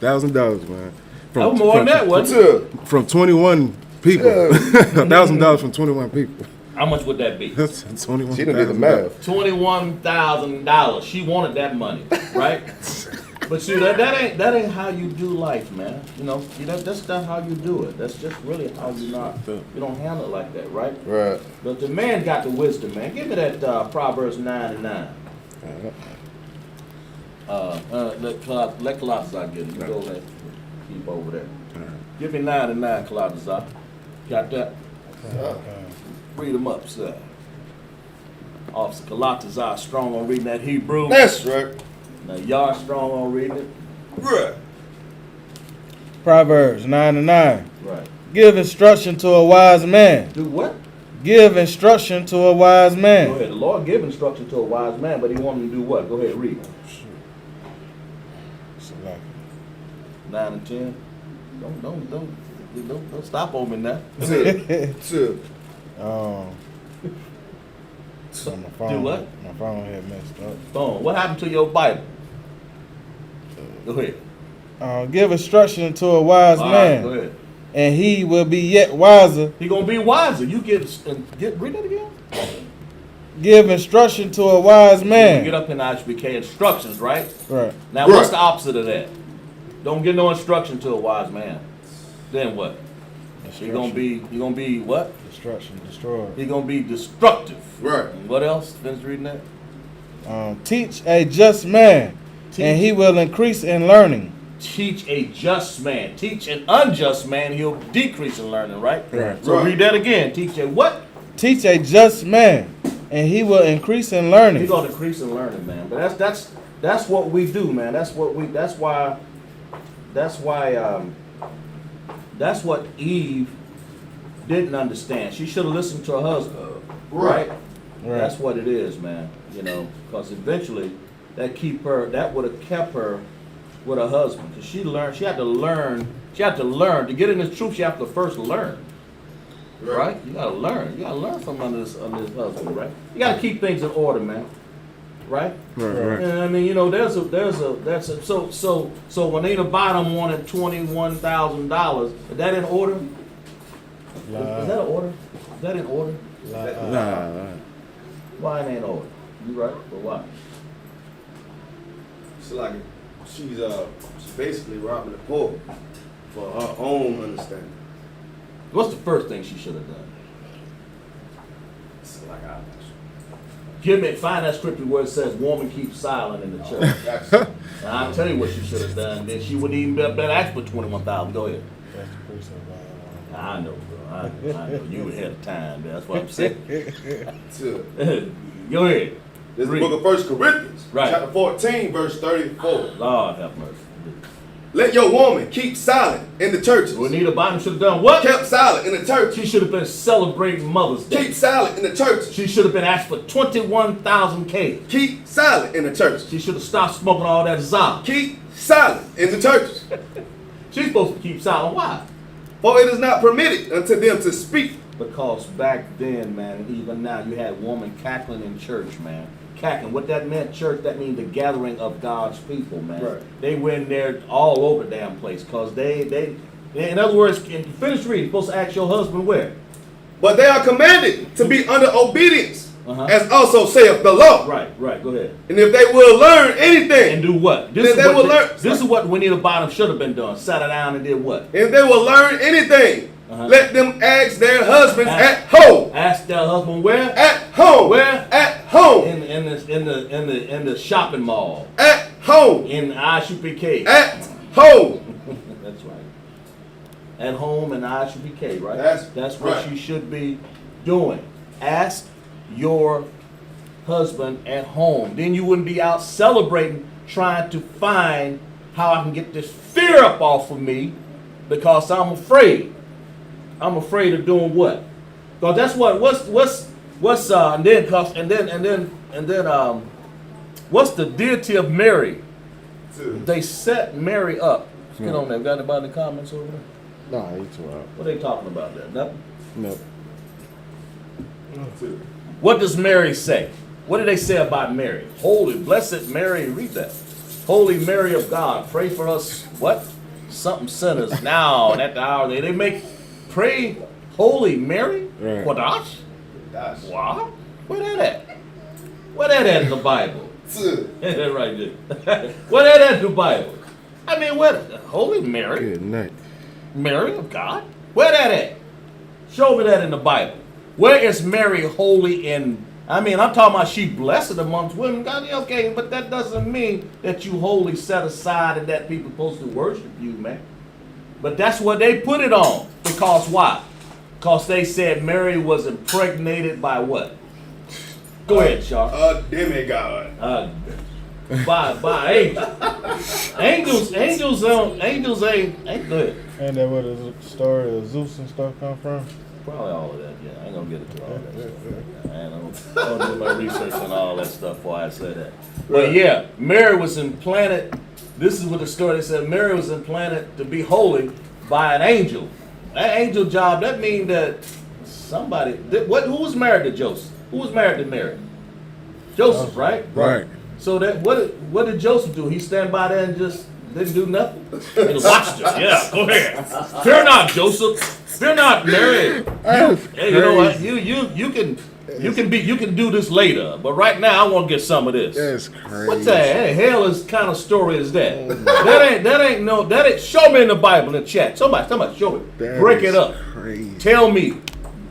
$1,000, man. That was more than that, wasn't it? From 21 people. $1,000 from 21 people. How much would that be? That's 21. She done did the math. $21,000. She wanted that money, right? But see, that ain't how you do life, man. You know, that's not how you do it. That's just really how you don't handle it like that, right? Right. But the man got the wisdom, man. Give me that Proverbs 9:9. Let Colossians get it. You go there. Keep over there. Give me 9:9, Colossians. Got that? Read them up, sir. Officer Colossians strong on reading that Hebrew. That's right. Now y'all strong on reading it. Right. Proverbs 9:9. Right. Give instruction to a wise man. Do what? Give instruction to a wise Go man. ahead. The Lord give instruction to a wise man, but he want him to do what? Go ahead, read. 9 and 10. Don't stop on me now. Two. So my phone, Do what? My phone had messed up. Phone. What happened to your Bible? Go ahead. Give instruction to a wise All right, man, go ahead. and he will be yet wiser. He gonna be wiser. You get read that again. Give instruction to a wise Get man. up in I.S.U.P.K. instructions, right? Right. Now, what's the opposite of that? Don't get no instruction to a wise man. Then what? He gonna be what? Destruction, destroy. He gonna be destructive. Right. And what else? Finish reading that. Teach a just man, and he will increase in learning. Teach a just man. Teach an unjust man, he'll decrease in learning, right? Right. So Right. read that again. Teach a what? Teach a just man, and he will increase in learning. He's gonna increase in learning, man. But that's what we do, man. That's what Eve didn't understand. She should have listened to her husband, right? That's what it is, man. You know, because eventually that would have kept her with her husband. Because she had to learn to get in this truth. She have to first learn, right? You gotta learn from under this husband, right? You gotta keep things in order, man. Right? Right. And I mean, you know, so when Ada Bottom wanted $21,000, is that in order? Is that in order? Is that in order? Nah. Why it ain't order? You right? But why? It's like she's basically robbing the poor for her own understanding. What's the first thing she should have done? It's like Find that scripture where it says woman keeps silent in the church. Now, I'll tell you what she should have done. Then she wouldn't even better ask for $21,000. Go ahead. I know, bro. I know. You ahead of time. That's what I'm saying. Go ahead. This is the book of 1 Corinthians, Right. chapter 14, verse 34. Lord have mercy. Let your woman keep silent in the churches. Juanita Bynum should have done what? Kept silent in the church. She should have been celebrating Mother's Day. Keep silent in the churches. She should have been asked for 21,000 K. Keep silent in the churches. She should have stopped smoking all that ZA. Keep silent in the churches. She's supposed to keep silent. Why? For it is not permitted unto them to speak. Because back then, man, and even now, you had women cackling in church, man. Cackling. What that meant, church, that means the gathering of God's people, man. Right. They went there all over the damn place. Because they, in other words, finish reading, you're supposed to ask your husband where? But they are commanded to be under obedience, Uh-huh. as also saith the law. Right, go ahead. And if they will learn anything, And do what? Then they will learn. This is what Juanita Bottom should have been doing. Sat her down and did what? if they will learn anything Let them ask their husbands at home. Ask their husband where? At home. Where? At home. In the shopping mall. At home. In I.S.U.P.K. At home. That's right. At home in I.S.U.P.K. right? That's what right. you should be doing. Ask your husband at home. Then you wouldn't be out celebrating, trying to find how I can get this fear up off of me because I'm afraid. I'm afraid of doing what? Because that's what's what's the deity of Mary? They set Mary up. Let's get on there. Got anybody in the comments over there? Nah, you too out. What are they talking about there? Nothing? No. What does Mary say? What do they say about Mary? Holy, blessed Mary, read that. Holy Mary of God, pray for us, what? Something sinners now and at the hour. They make pray Holy Mary? Right. Quadash? That's What? Where that at? Where that at in the Bible? it. Right there. Where that at in the Bible? I mean, what? Holy Mary? Good night. Mary of God? Where that at? Show me that in the Bible. Where is Mary holy in? I mean, I'm talking about she blessed amongst women. God, okay, but that doesn't mean that you wholly set aside and that people supposed to worship you, man. But that's what they put it on. Because why? Because they said Mary was impregnated by what? Go ahead, Sharp. A demigod. By angels. Angels ain't good. Ain't that where the story of Zeus and stuff come from? Probably all of that, yeah. I ain't gonna get into all that stuff. I don't do my research on all that stuff before I say that. But yeah, Mary was implanted. This is what the story said. Mary was implanted to be holy by an angel. That angel job, that means that somebody, who was married to Joseph? Who was married to Mary? Joseph, right? Right. So that what did Joseph do? He stand by there and just didn't do nothing? He watched her. Yeah, go ahead. Fear not, Joseph. Fear not, Mary. Hey, you know what? You can do this later, but right now I want to get some of this. That's crazy. What the hell is kind of story is that? That ain't. Show me in the Bible in the chat. Somebody show me. That Break it is up. Crazy. Tell me,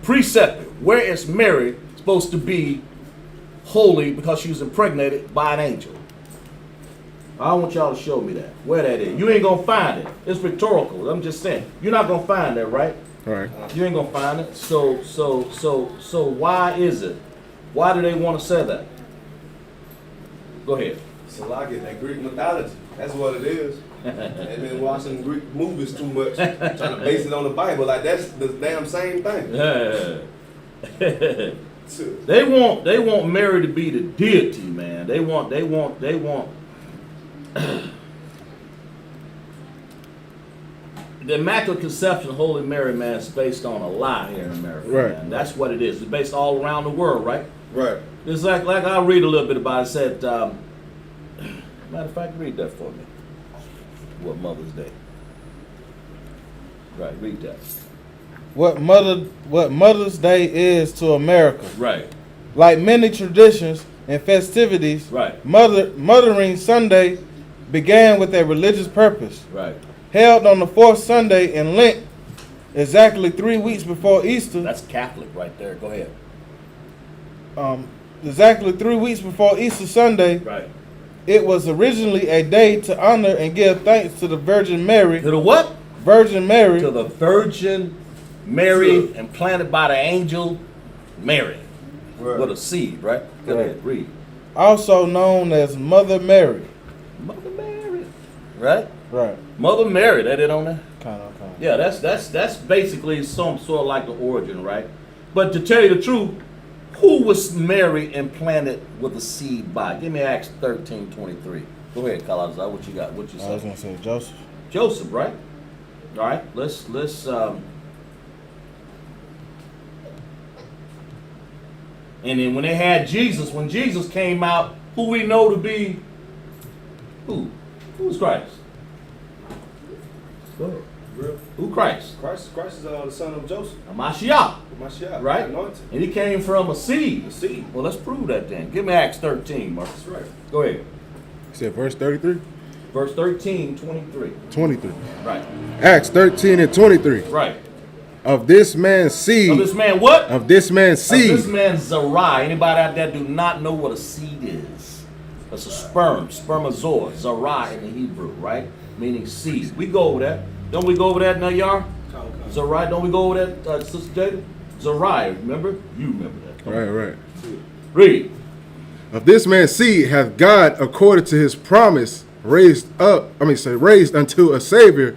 precept. Where is Mary supposed to be holy because she was impregnated by an angel? I want y'all to show me that. Where that is. You ain't gonna find it. It's rhetorical. I'm just saying. You're not gonna find that, right? Right. You ain't gonna find it. So why is it? Why do they want to say that? Go ahead. So I get that Greek mythology. That's what it is. They've been watching Greek movies too much, trying to base it on the Bible. Like that's the damn same thing. They want Mary to be the deity, man. They want the Immaculate Conception of Holy Mary, man, is based on a lie here in America. Right. Man. That's what it is. It's based all around the world, right? Right. It's like I'll read a little bit about it. It said, matter of fact, read that for me. What Mother's Day? Right, read that. What Mother's Day is to America. Right, Like many traditions and festivities, right, Mothering Sunday began with a religious purpose. right. Held on the fourth Sunday in Lent, exactly 3 weeks before Easter. That's Catholic right there. Go ahead. Exactly 3 weeks before Easter Sunday. Right. It was originally a day to honor and give thanks to the Virgin Mary. To the what? Virgin Mary. To the Virgin Mary, implanted by the angel Mary. Right. With a seed, right? Go ahead, read. Also known as Mother Mary. Mother Mary. Right? Right. Mother Mary, that it on there? Kind of. Yeah, that's basically some sort of like the origin, right? But to tell you the truth, who was Mary implanted with a seed by? Give me Acts 13:23. Go ahead, Carlos. What you got? What you I was say? gonna say Joseph. Joseph, right? All right. Let's and then when they had Jesus, when Jesus came out, who we know to be who? Who's Christ? Go ahead. Real. Who Christ? Christ is the son of Joseph. A Mashiach, Mashiach. right? Anointed. And he came from a seed. The seed. Well, let's prove that then. Give me Acts 13, Marcus. That's right. Go ahead. You said verse 33? Verse 13, 23. 23. Right. Acts 13 and 23. Right. Of this man's seed. Of this man what? Of this man's seed. Of this man Zerai. Anybody out there do not know what a seed is? That's a sperm, spermazoa, Zerai in the Hebrew, right? Meaning seed. We go over that. Don't we go over that now, Yar? Zerai, don't we go over that, Sister Jada? Zerai, remember? You remember that. Right. Read. Of this man's seed hath God, according to his promise, raised unto a Savior,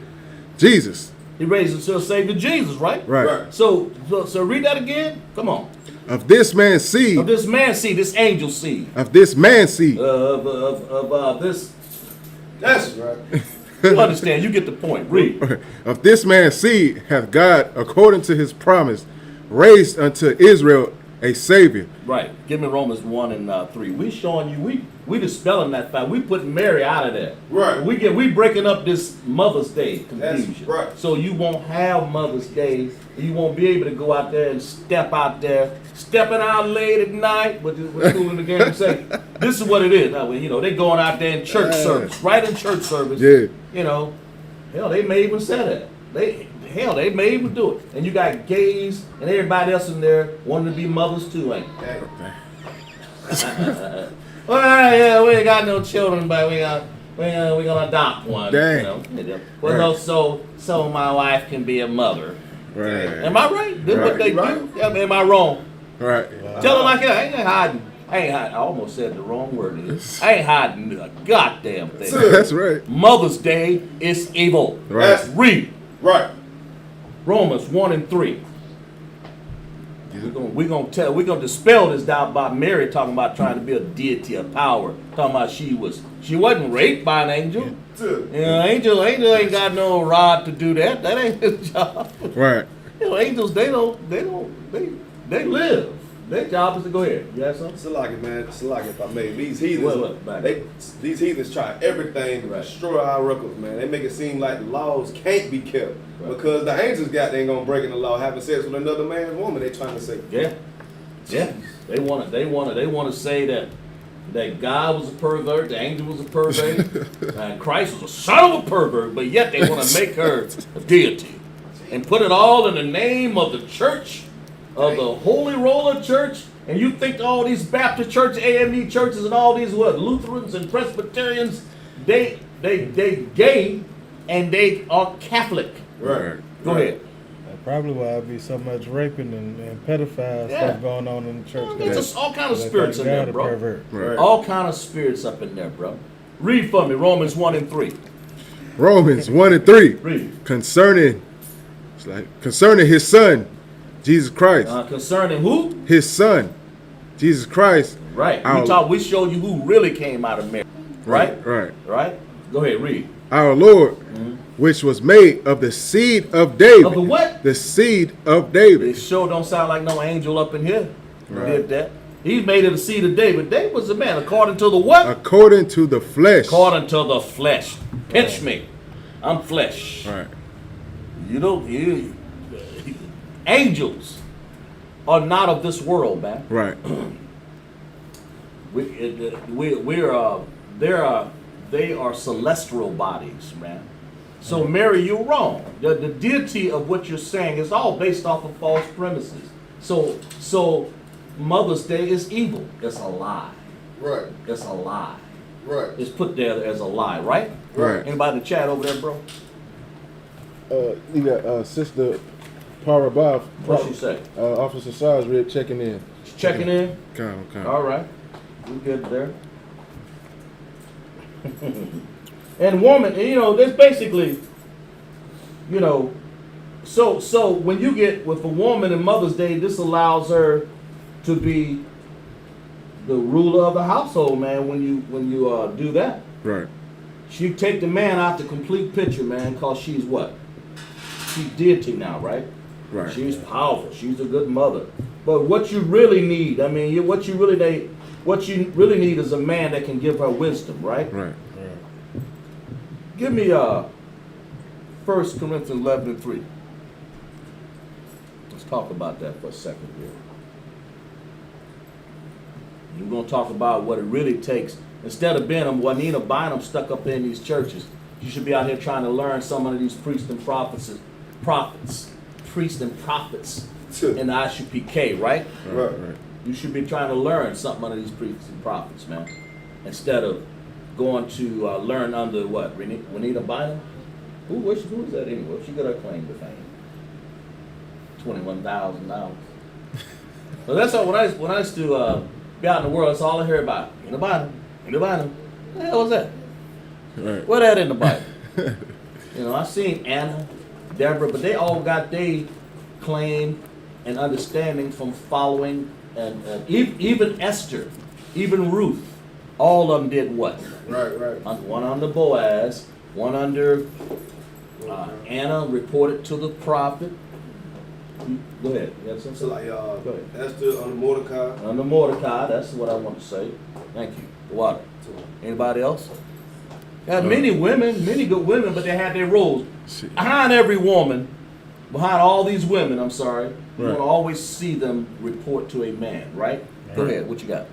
Jesus. He raised until Savior Jesus, right? Right. So read that again. Come on. Of this man's seed. Of this man's seed, this angel seed. Of this man's seed. Of this. That's right. You understand? You get the point. Read. Of this man's seed hath God, according to his promise, raised unto Israel a Savior. Right. Give me Romans 1 and 3. We showing you, we dispelling that fact. We putting Mary out of there. Right. We breaking up this Mother's Day confusion. That's right. So you won't have Mother's Day. You won't be able to go out there and step out there, stepping out late at night, but we're cool in the game and say, this is what it is. Now, you know, they going out there in church service, right in church service. Yeah. You know, hell, they may even say that. They may even do it. And you got gays and everybody else in there wanting to be mothers too, ain't they? Well, yeah, we ain't got no children, but we gonna adopt one. Dang. You know? Well, no, so my wife can be a mother. Right. Am I right? This what they do? I mean, am I wrong? Right. Tell them like that. I ain't hiding. I almost said the wrong word. I ain't hiding a goddamn thing. That's right. Mother's Day is evil. Right. Read. Right. Romans 1 and 3. We're gonna dispel this doubt about Mary talking about trying to be a deity of power. Talking about she wasn't raped by an angel. You know, angel ain't got no rod to do that. That ain't his job. Right. You know, angels they live. Their job is to go ahead. You have something? Salaki, man. Salaki, if I may. These heathens, What? these heathens try everything to destroy our records, man. They make it seem like the laws can't be kept because the angels they ain't gonna break in the law having sex with another man's woman. They trying to say, Yeah. They want to say that God was a pervert, the angel was a pervert, and Christ was a son of a pervert, but yet they want to make her a deity and put it all in the name of the church, of the Holy Roller Church. And you think all these Baptist churches, AME churches, and all these Lutherans and Presbyterians, they gay and they are Catholic. right. Go ahead. That's probably why there be so much raping and pedophile Yeah. stuff going on in the church. There's just all kind of They spirits in think there, God a bro. pervert. Right. All kind of spirits up in there, bro. Read for me, Romans 1 and 3. Romans 1 and 3. Read. Concerning his son, Jesus Christ. Concerning who? His son, Jesus Christ. Right. Our- We showed you who really came out of Mary. Right? Right. Right? Go ahead, read. Our Lord, which was made of the seed of David. Of the what? The seed of It David. sure don't sound like no angel up in here who did that. He's made of the seed of David. David was a man according to the what? According to the flesh. According to the flesh. Pinch me. I'm flesh. Right. Angels are not of this world, man. Right. They are celestial bodies, man. So Mary, you're wrong. The deity of what you're saying is all based off of false premises. So Mother's Day is evil. It's a lie. Right. It's a lie. Right. It's put there as a lie, right? Right. Anybody in the chat over there, bro? You got Sister Parabaf. What she say? Officer Sarsred checking in. Checking in? Come. All right. We good there. And woman, there's basically, so when you get with a woman in Mother's Day, this allows her to be the ruler of the household, man. When you do that, Right. she take the man out the complete picture, man, because she's what? She's deity now, right? Right. She's powerful. She's a good mother. But what you really need, what you really need is a man that can give her wisdom, right? Right. Give me 1 Corinthians 11 and 3. Let's talk about that for a second here. We're going to talk about what it really takes. Instead of being Juanita Bynum stuck up in these churches, you should be out here trying to learn some of these priests and prophets. priests and prophets To. in the I.S.U.P.K, right? Right. You should be trying to learn something under these priests and prophets, man. Instead of going to learn under what? Juanita Bynum? Who is that anyway? She got her claim to fame. $21,000. Well, that's all. When I used to be out in the world, that's all I hear about. In the Bible. What the hell was that? Right. What that in the Bible? You know, I seen Anna, Deborah, but they all got their claim and understanding from following, and even Esther, even Ruth, all of them did what? Right. One under Boaz, one under Anna reported to the prophet. Go ahead. You have something? So like Go ahead. Esther under Mordecai. Under Mordecai, that's what I want to say. Thank you. The water. Anybody else? Had many women, many good women, but they had their roles. Behind every woman, behind all these women, I'm sorry, you Right. want to always see them report to a man, right? Go ahead. What you got?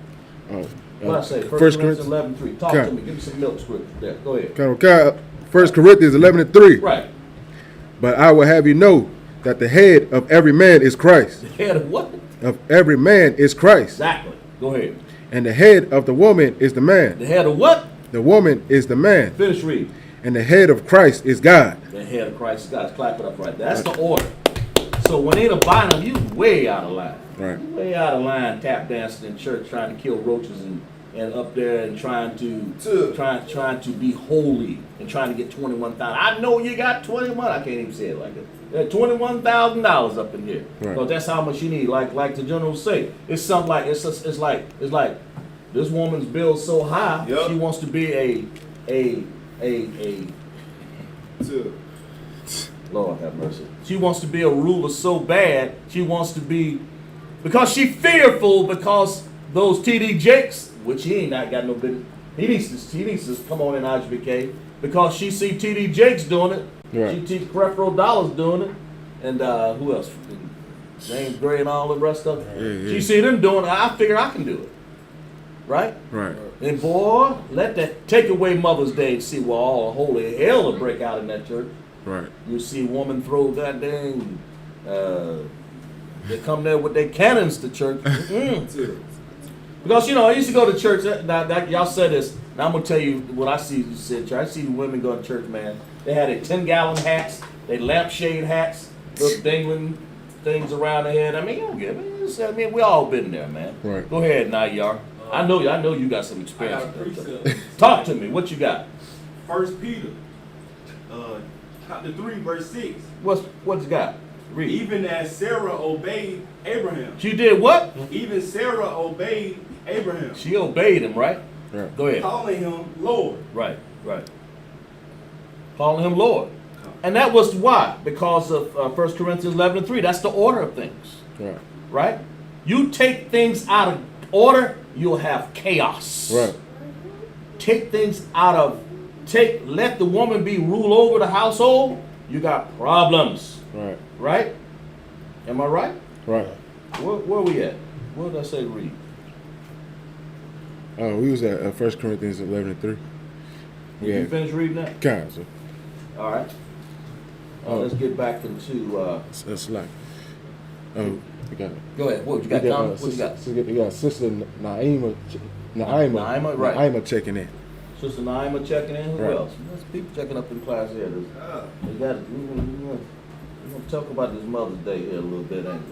What I say? First Corinthians 11:3. Talk Okay. to me. Give me some milk scripture there. Go ahead. Okay. 1 Corinthians 11:3. Right. But I will have you know that the head of every man is Christ. The head of what? Of every man is Christ. Exactly. Go ahead. And the head of the woman is the man. The head of what? The woman is the man. Finish reading. And the head of Christ is God. The head of Christ is God. Clap it up right there. That's the order. So when they buying them, you way out of line. Right. You way out of line, tap dancing in church, trying to kill roaches and up there and trying to be holy and trying to get 21,000. I know you got 21. I can't even say it like that. There's $21,000 up in here. Right. So that's how much you need. Like the general say, it's something like it's like this woman's bill so high. Yep. She wants to be a To. Lord have mercy. She wants to be a ruler so bad. She wants to be, because she fearful because those TD Jakes, which he ain't not got no business. He needs to come on in I.S.U.P.K because she see TD Jakes doing it. Right. She see Creflo Dollars doing it, and who else? James Gray and all the rest of it. Yeah. She see them doing it. I figure I can do it. Right? Right. And boy, let that take away Mother's Day and see what all holy hell will break out in that church. Right. You see a woman throw that dang, they come there with their cannons to church. Because, you know, I used to go to church, y'all said this, and I'm going to tell you what I see you said, church. I see women go to church, man. They had their 10-gallon hats, their lampshade hats, those dangling things around their head. I mean, you don't get it. I mean, we all been there, man. Right. Go ahead, Nayar. I know you got some experience. I got a with that. precept. Talk to me. What you got? 1 Peter, chapter 3, verse 6. What you got? Read. Even as Sarah obeyed Abraham. She did what? Even Sarah obeyed Abraham, She obeyed him, right? Right. Go ahead. calling him Lord. Right. Calling him Lord. And that was why? Because of 1 Corinthians 11:3. That's the order of things. Right. Right? You take things out of order, you'll have chaos. Right. Take things out of, let the woman be rule over the household, you got problems. Right. Right? Am I right? Right. Where we at? What did I say read? We was at 1 Corinthians 11:3. Did you finish reading that? Kind of. All right. Let's get back into. It's like, we got. Go ahead. What you got? Tom? What you got? We got Sister Naima, right. Naima checking in. Sister Naima checking in. Who Right. else? There's people checking up in class here. We got. We're gonna talk about this Mother's Day here a little bit, ain't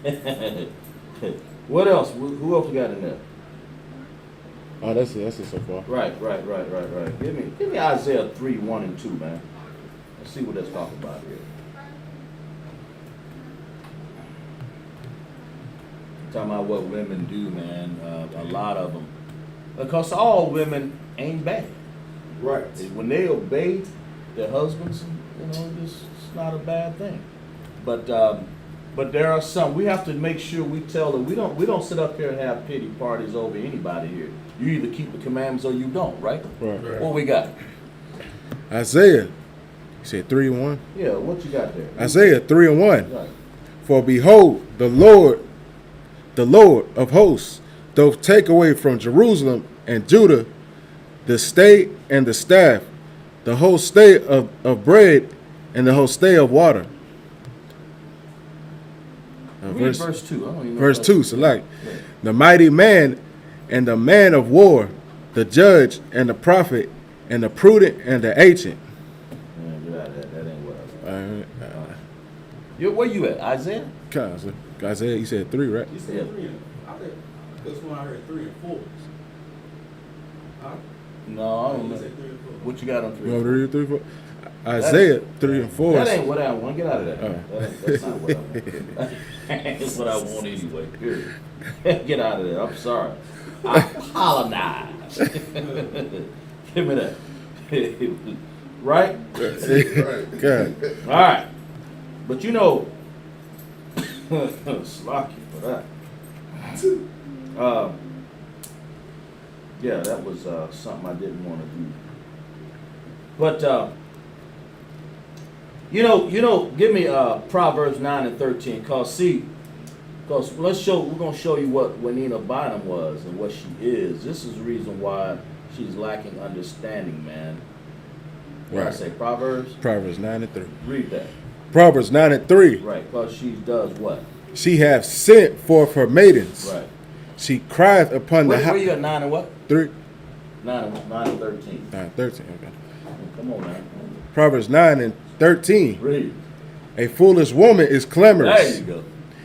we? What else? Who else we got in there? Oh, that's it so far. Right. Give me Isaiah 3:1-2, man. Let's see what that's talking about here. Talking about what women do, man. A lot of them, because all women ain't bad. Right. When they obey their husbands, you know, it's not a bad thing. But there are some. We have to make sure we tell them. We don't sit up here and have pity parties over anybody here. You either keep the commandments or you don't, right? Right. What we got? Isaiah, you said 3:1. Yeah, what you got there? Isaiah 3:1. Right. For behold, the Lord of hosts, doth take away from Jerusalem and Judah the stay and the staff, the whole stay of bread and the hostay of water. Read verse 2. I don't even know Verse what 2, select. The mighty man and the man of war, the judge and the prophet, and the prudent and the ancient. Man, get out of that. That ain't what I Alright. Where you at? Isaiah? Isaiah, you said 3, right? You said Yeah. 3 and I think that's when I heard 3 and 4. Huh? No, I don't You know. said 3 and 4. What you got on You 3? want me to read 3, 4? Isaiah 3 and 4. That ain't what I want. Get out of that. Oh. That's not what I want. That's what I want anyway. Period. Get out of there. I'm sorry. I apologize. Give me that. Right? God. All right. But you know, slocky for that. Yeah, that was something I didn't want to do. But you know, give me Proverbs 9 and 13. Cause we're gonna show you what Juanita Bynum was and what she is. This is the reason why she's lacking understanding, man. What I Right. say, Proverbs? Proverbs 9 and 3. Read that. Proverbs 9 and 3. Right, because she does what? She hath sent forth her maidens. Right. She crieth upon the Where you at 9 and what? 3. 9 and 13. 9 13. Okay. Come on, man. Proverbs 9 and 13. Read. A foolish woman is There clamorous. you go.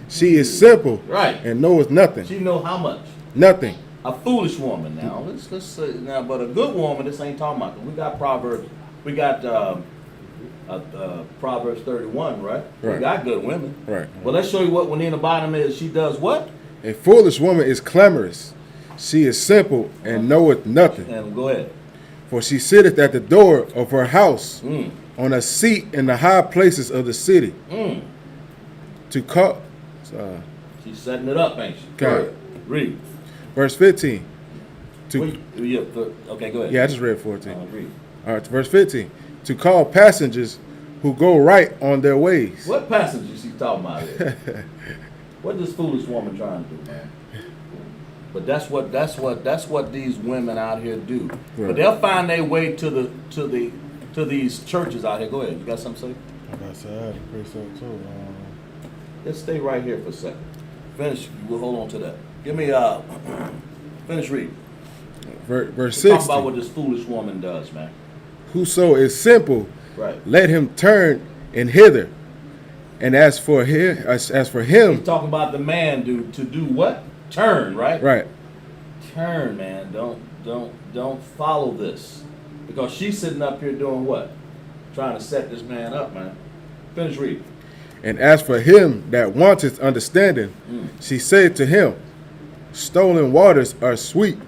She is simple Right. and knoweth nothing. She know how much? Nothing. A foolish woman now. Let's say now, but a good woman. This ain't talking about. We got Proverbs. We got Proverbs 31, right? We Right. got good women. Right. Well, let's show you what Juanita Bynum is. She does what? A foolish woman is clamorous. She is simple and knoweth nothing. And go ahead. For she sitteth at the door of her house Mm. on a seat in the high places of the city. Mm. To call. She's setting it up, ain't she? Okay. Read. Verse 15. Okay, go ahead. Yeah, I just read 14. Read. All right, verse 15. To call passengers who go right on their ways. What passage is he talking about here? What this foolish woman trying to do, man? But that's what these women out here do. Right. But they'll find their way to these churches out here. Go ahead. You got something to say? Like I said, I had a precept too. Let's stay right here for a second. Finish. We'll hold on to that. Give me finish reading. Verse Talk 16. about what this foolish woman does, man. Whoso is simple, Right. let him turn and hither. And as for him, He's talking about the man to do what? Turn, right? right. Turn, man. Don't follow this. Because she's sitting up here doing what? Trying to set this man up, man. Finish reading. And as for him that wanteth understanding, she said to him, stolen waters are sweet,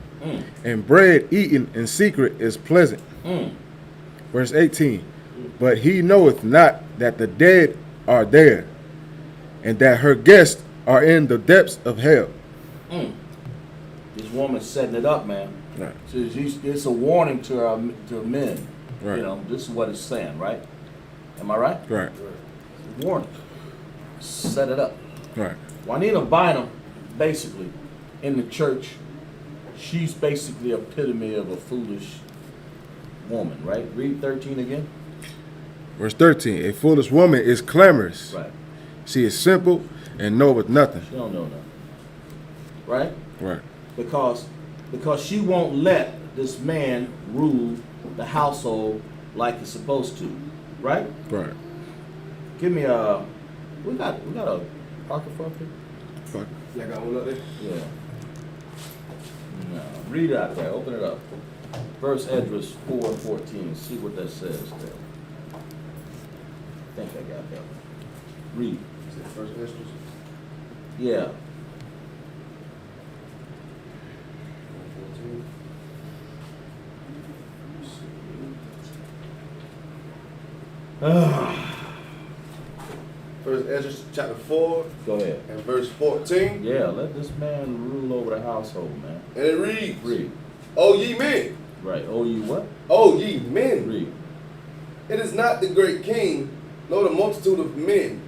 and bread eaten in secret is pleasant. Verse 18. But he knoweth not that the dead are there, and that her guests are in the depths of hell. This woman's setting it up, man. Right. So it's a warning to men. Right. You know, this is what it's saying, right? Am I right? Right. Warning. Set it up. Right. Juanita Bynum, basically, in the church, she's basically epitome of a foolish woman, right? Read 13 again. Verse 13. A foolish woman is clamorous. Right. She is simple and knoweth nothing. She don't know nothing. Right? Right. Because she won't let this man rule the household like it's supposed to. Right? Right. Give me we got a pocket for up here? Fuck. Y'all got one up there? Yeah. No. Read it out there. Open it up. Verse Esdras 4 and 14. See what that says there. I think I got that one. Read. Is it First Esdras? Yeah. 14. First Esdras chapter 4 Go ahead. and verse 14. Yeah, let this man rule over the household, man. And it reads, Read. O ye men, Right. Oh, you what? O ye men, Read. it is not the great king, nor the multitude of men,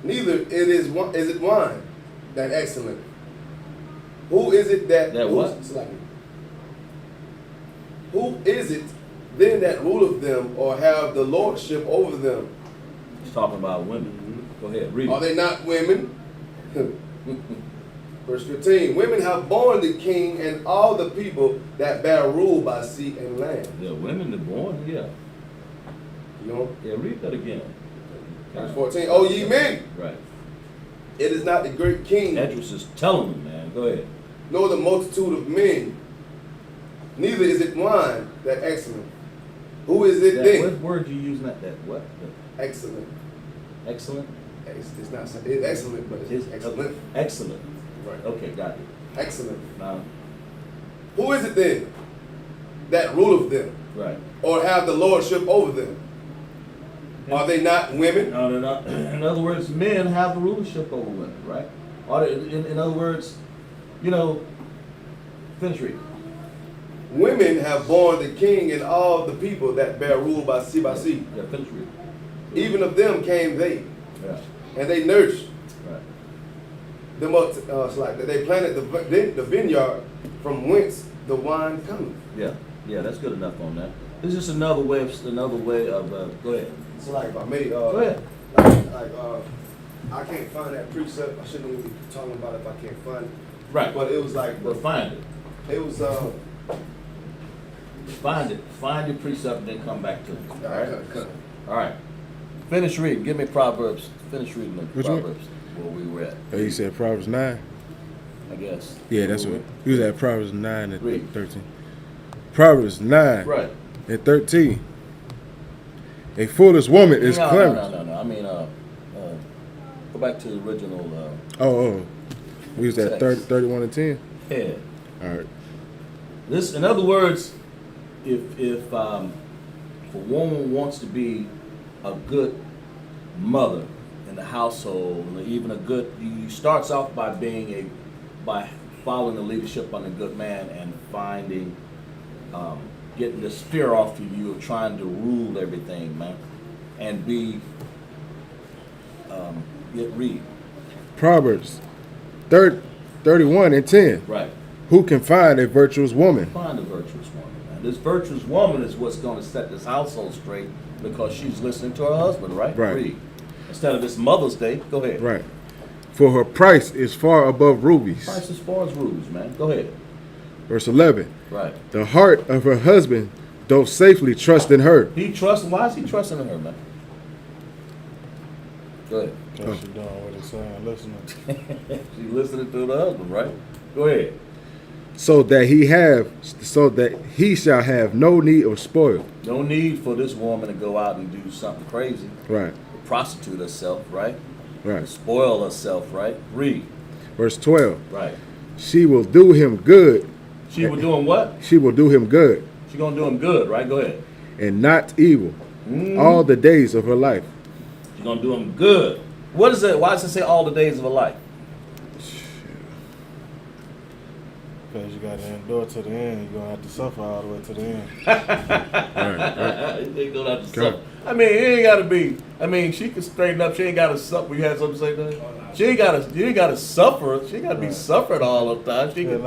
neither is it wine that excellent. Who is it that what? Who is it then that ruleth them, or have the lordship over them? He's talking about women. Go ahead, read Are it. they not women? Verse 15. Women have borne the king and all the people that bear rule by sea and land. Yeah, women are born, yeah. You know? Yeah, read that again. Verse 14. O ye men, Right. it is not the great king, Edris is telling them, man. Go ahead. nor the multitude of men, neither is it wine that excellent. Who is it What then? word you using that what? Excellent. Excellent? It's not. It's excellent, but it's excellent. Excellent. Right. Okay, got it. Excellent. Now, Who is it then that ruleth them, right. or have the lordship over them? Are they not women? No, they're not. In other words, men have the rulership over women, right? Or in other words, you know, finish reading. Women have borne the king and all the people that bear rule by sea by sea. Yeah, finish reading. Even of them came they, Yeah, and they nursed right. them up. It's like that they planted the vineyard from whence the wine cometh. Yeah, that's good enough on that. This is just another way of go ahead. So like if I made Go ahead. I can't find that precept. I shouldn't even be talking about it if I can't find it. Right. But it was like But find it. it was Find it. Find your precept and then come back to it. All right. cut. All right. Finish reading. Give me Proverbs. Finish reading the Which one? Proverbs where we were at. Oh, you said Proverbs 9? I guess. Yeah, that's what. He was at Proverbs 9 and Read. 13. Proverbs 9 Right. and 13. A foolish woman is No. clamorous. I mean, go back to the original. Oh. We was at Text. 31 and 10? Yeah. All right. This, in other words, if a woman wants to be a good mother in the household, and even a good, you starts off by by following the leadership on a good man and finding, getting this fear off of you of trying to rule everything, man, and be, read. Proverbs 31 and 10. Right. Who can find a virtuous woman? Find a virtuous woman, man. This virtuous woman is what's going to set this household straight because she's listening to her husband, right? Right. Read. Instead of this Mother's Day, go ahead. Right. For her price is far above rubies. Price as far as rules, man. Go ahead. Verse 11. Right. The heart of her husband doth safely trust in her. He trusts. Why is he trusting in her, man? Go ahead. That's she doing what he's saying, listening. She's listening to the husband, right? Go ahead. So that he shall have no need of spoil. No need for this woman to go out and do something crazy. Right. Prostitute herself, right? Right. Spoil herself, right? Read. Verse 12. Right. She will do him good. She was doing what? She will do him good She gonna do him good, right? Go ahead. and not evil all the days of her life. She gonna do him good. What is it? Why does it say all the days of her life? Because you got to endure to the end. You're going to have to suffer all the way to the end. They gonna have to suffer. I mean, it ain't gotta be. I mean, she can straighten up. She ain't gotta suffer. You had something to say to that? She ain't gotta. You ain't gotta suffer. She ain't gotta be suffered all the time. She can,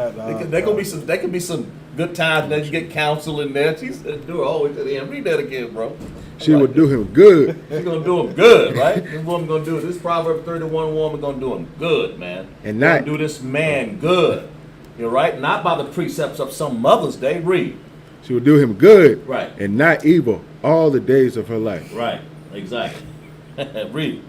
there gonna be some. There can be some good times. Then you get counsel in there. She said, "Do it all the way to the end." Read that again, bro. She will do him good She's gonna do him good, right? This woman gonna do it. This Proverb 31 woman gonna do him good, man. And Gonna not- do this man good. You're right. Not by the precepts of some Mother's Day. Read. She will do him good Right. and not evil all the days of her life. Right. Exactly. Read.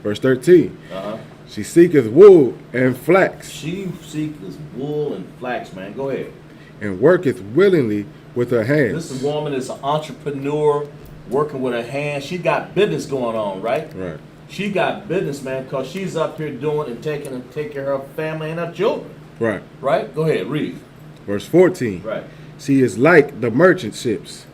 Verse 13. Uh-huh. She seeketh wool and flax She seeketh wool and flax, man. Go ahead. and worketh willingly with her hands. This woman is an entrepreneur working with her hands. She got business going on, right? Right. She got business, man, because she's up here doing and taking care of her family and her children. Right. Right? Go ahead, read. Verse 14. Right. She is like the merchant ships.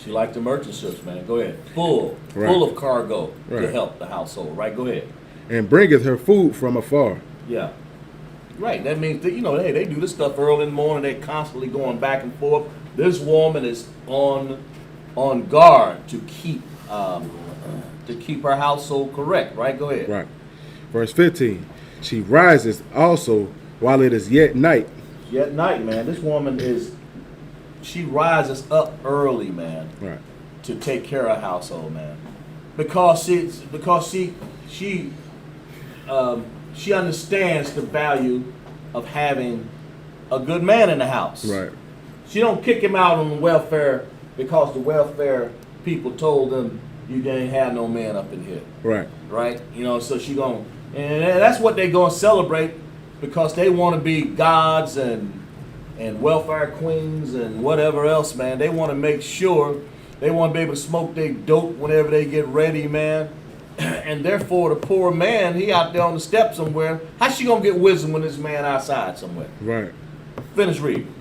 She like the merchant ships, man. Go ahead. Full Right. of cargo to Right. help the household. Right? Go ahead. And bringeth her food from afar. Yeah. Right. That means that, hey, they do this stuff early in the morning. They're constantly going back and forth. This woman is on guard to keep her household correct. Right? Go ahead. Right. Verse 15. She rises also while it is yet night. Yet night, man. This woman she rises up early, man, Right. to take care of her household, man. because she understands the value of having a good man in the house. Right. She don't kick him out on the welfare because the welfare people told them you can't have no man up in here. Right. Right? You know, so she gonna, and that's what they gonna celebrate because they want to be gods and welfare queens and whatever else, man. They want to make sure they want to be able to smoke their dope whenever they get ready, man. And therefore, the poor man, he out there on the step somewhere. How's she gonna get wisdom when this man outside somewhere? Right. Finish reading.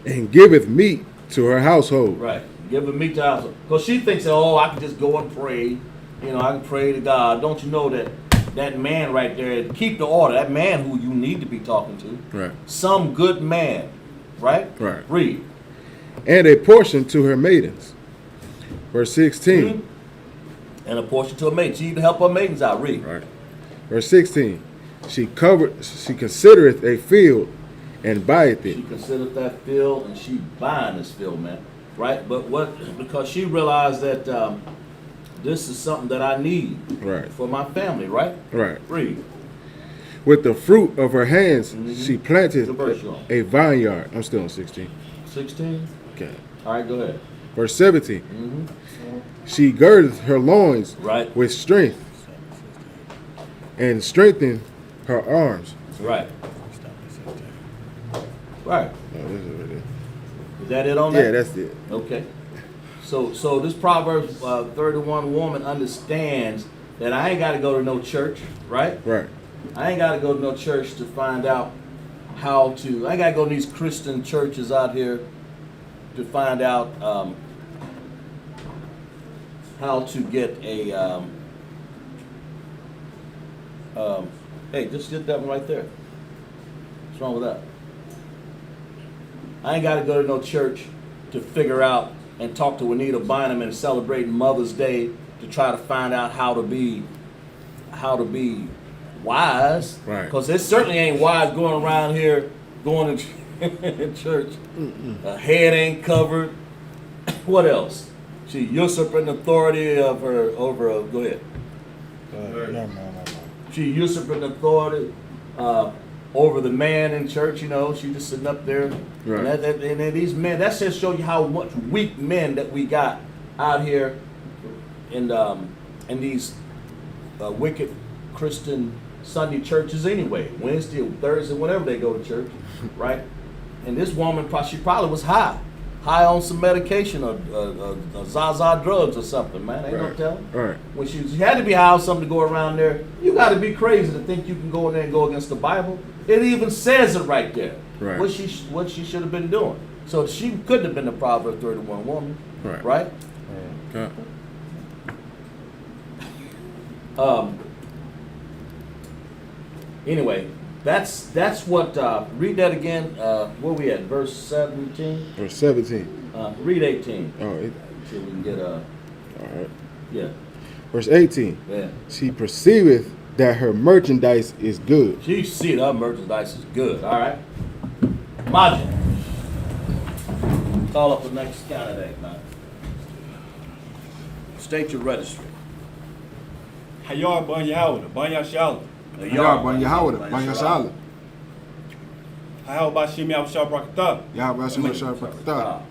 And giveth meat to her household. Right. Give her meat to house. Because she thinks, oh, I can just go and pray. You know, I can pray to God. Don't you know that that man right there, keep the order, that man who you need to be talking to. Right. Some good man. Right? Right. Read. And a portion to her maidens. Verse 16. Mm-hmm. And a portion to a maiden. She even help her maidens out. Read. Right. Verse 16. She considereth a field and buyeth it. She considered that field and she buying this field, man. Right? But what? Because she realized that this is something that I need Right. for my family, right? Right. Read. With the fruit of her hands, she planted What verse you on? a vineyard. I'm still on 16. 16? Okay. All right, go ahead. Verse 17. Mm-hmm. She girdeth her loins Right. with strength and strengthened her arms. Right. Right. Oh, this is what it is. Is that it on that? Yeah, that's it. Okay. So this Proverbs 31 woman understands that I ain't got to go to no church, right? Right. I ain't got to go to no church to find out how to. I ain't got to go to these Christian churches out here to find out how to get a. Hey, just get that one right there. What's wrong with that? I ain't got to go to no church to figure out and talk to Anita Bynum and celebrating Mother's Day to try to find out how to be wise. Right. Because it certainly ain't wise going around here going to church. Head ain't covered. What else? She usurping authority of her over. Go ahead. She usurping authority over the man in church. You know, she just sitting up there. Right. And then these men. That just show you how much weak men that we got out here in these wicked Christian Sunday churches. Anyway, Wednesday or Thursday, whenever they go to church, right? And this woman, she probably was high on some medication or Zaza drugs or something, man. Ain't no telling. Right. When she had to be high on something to go around there, you got to be crazy to think you can go in there and go against the Bible. It even says it right there. Right. What she should have been doing. So she couldn't have been the Proverbs 31 woman. Right. Right? Okay. Anyway, that's what. Read that again. Where we at? Verse 17. Verse 17. Read 18. Oh, So we can get all right. yeah. Verse 18. Yeah. She perceiveth that her merchandise is good. She see that merchandise is good. All right. Majin. Call up the next candidate, man. State your registry. Hayar Ban Yahweh, Ban Yashala. Yah, ban Yahweh, ban Yashala. Hayar Bashim Yahweh Brakatah. Yah, ban Yahweh, Brakatah.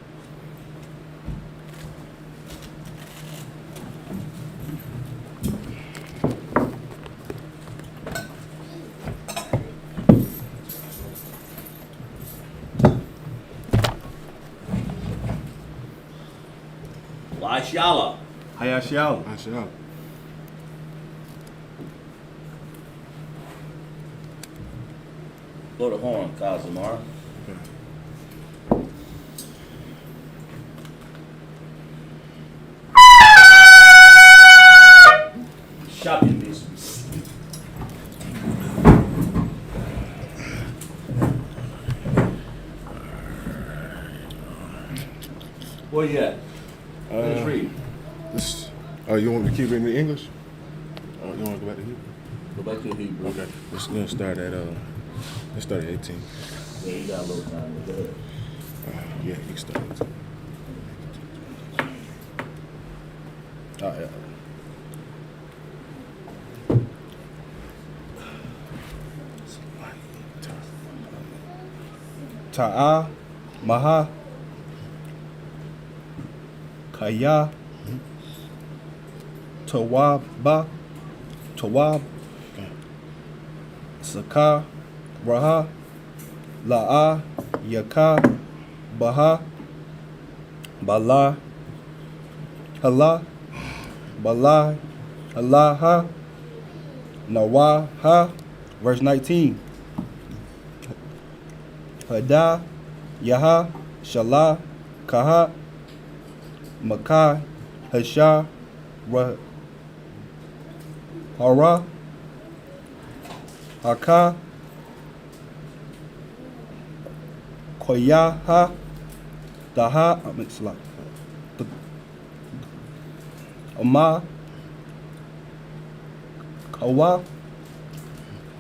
Shala. Hayar Shala. Yashala. Blow the horn, Kazimar. Shopping business. Where you at? Let's read. Oh, you want me to keep it in the English? Oh, you want to go back to Hebrew? Go back to Hebrew. Okay. Let's start at 18. Yeah, you got a little time. Go ahead. Yeah, you can start at 18. Oh, yeah. Ta'a, Maha, Kaya, Tawaba, Tawab, Saka, Raha, La'a, Yaka, Baha, Bala, Hala, Bala, Halaha, Nawaha, verse 19. Hada, Yaha, Shala, Kaha, Makah, Hasha, Hara, Haka, Koyaha, Daha, it's like Ama, Kawa,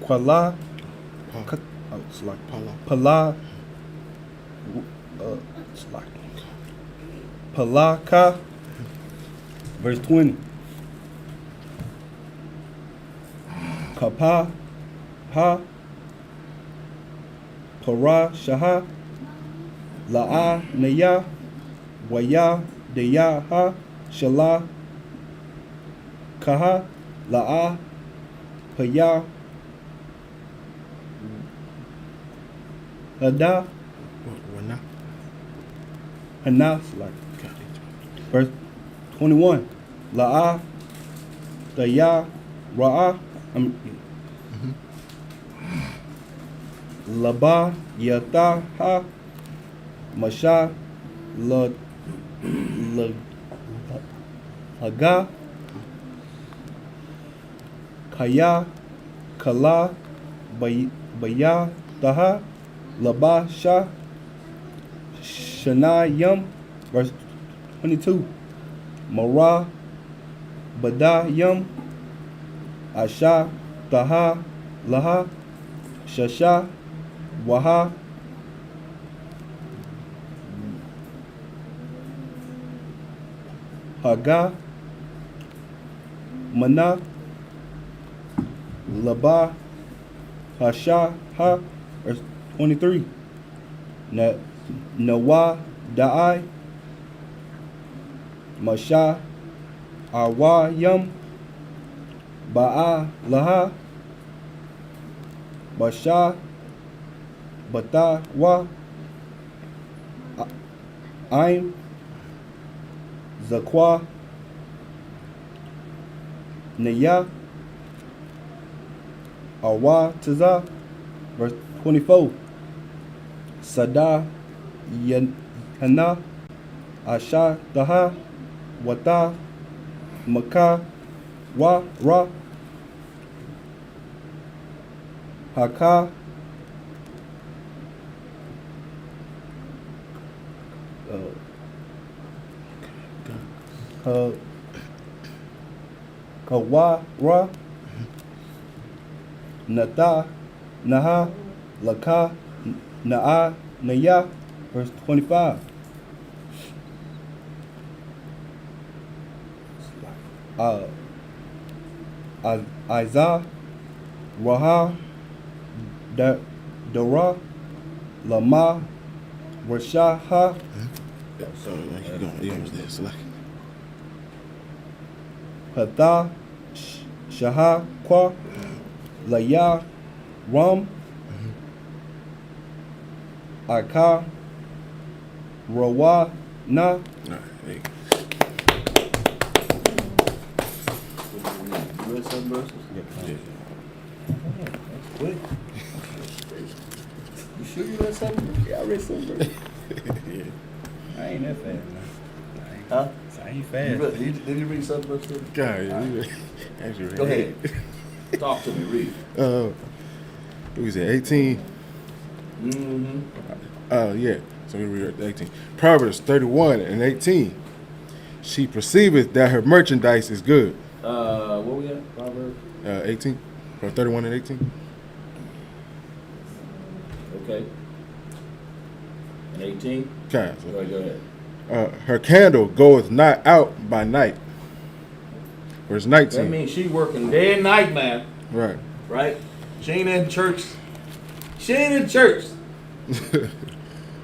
Kwala, it's like Pala, it's like Palaka, verse 20. Kapa, Ha, Para, Shaha, La'a, Naya, Waya, Deya, Ha, Shala, Kaha, La'a, Paya, Hada, Hana, like verse 21. La'a, Daya, Ra'a, Laba, Yata, Ha, Masha, Haga, Kaya, Kala, Baya, Taha, Laba, Shah, Shana, Yam, verse 22. Mara, Bada, Yam, Asha, Taha, Laha, Shasha, Waha, Haga, Mana, Laba, Hasha, Ha, verse 23. Nawa, Da'ai, Masha, Awa, Yam, Ba'a, Laha, Basha, Bata, Wa, Aim, Zakwa, Naya, Awa, Taza, verse 24. Sada, Yana, Asha, Daha, Wata, Maka, Wa, Ra, Haka, Kawa, Ra, Nata, Naha, Laka, Na'a, Naya, verse 25. Iza, Raha, Dara, Lama, Rashaha, Hatha, Shaha, Kwa, Laya, Ram, Aka, Rawa, Na. You read some verses? Quick. You sure you read something? Yeah, I read some verses. I ain't that fast, man. Huh? I ain't You fast. read, did you read some verses? God, yeah, actually, Go ahead. Talk to me, read. What was it, 18? Mm-hmm. Yeah, so we read 18. Proverbs 31 and 18. She perceiveth that her merchandise is good. Where we at? Proverbs? 18? Or 31 and 18? Okay. And 18? Okay, Go ahead. so, her candle goeth not out by night. Verse 19. That means she working day and night, man. Right. Right? She ain't in church. She ain't in church.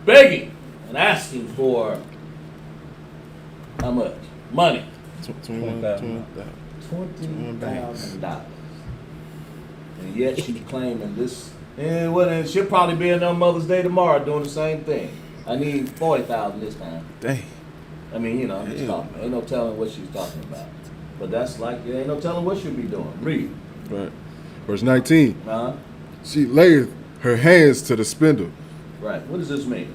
begging and asking for how much? Money. $20,000. And yet she's claiming this. And well, she'll probably be in on Mother's Day tomorrow doing the same thing. I need $40,000 this time. Dang. I mean, you know, I'm just talking. Ain't no telling what she's talking about. But that's like, there ain't no telling what she'll be doing. Read. Right. Verse 19. Uh-huh. She layeth her hands to the spindle. Right. What does this mean?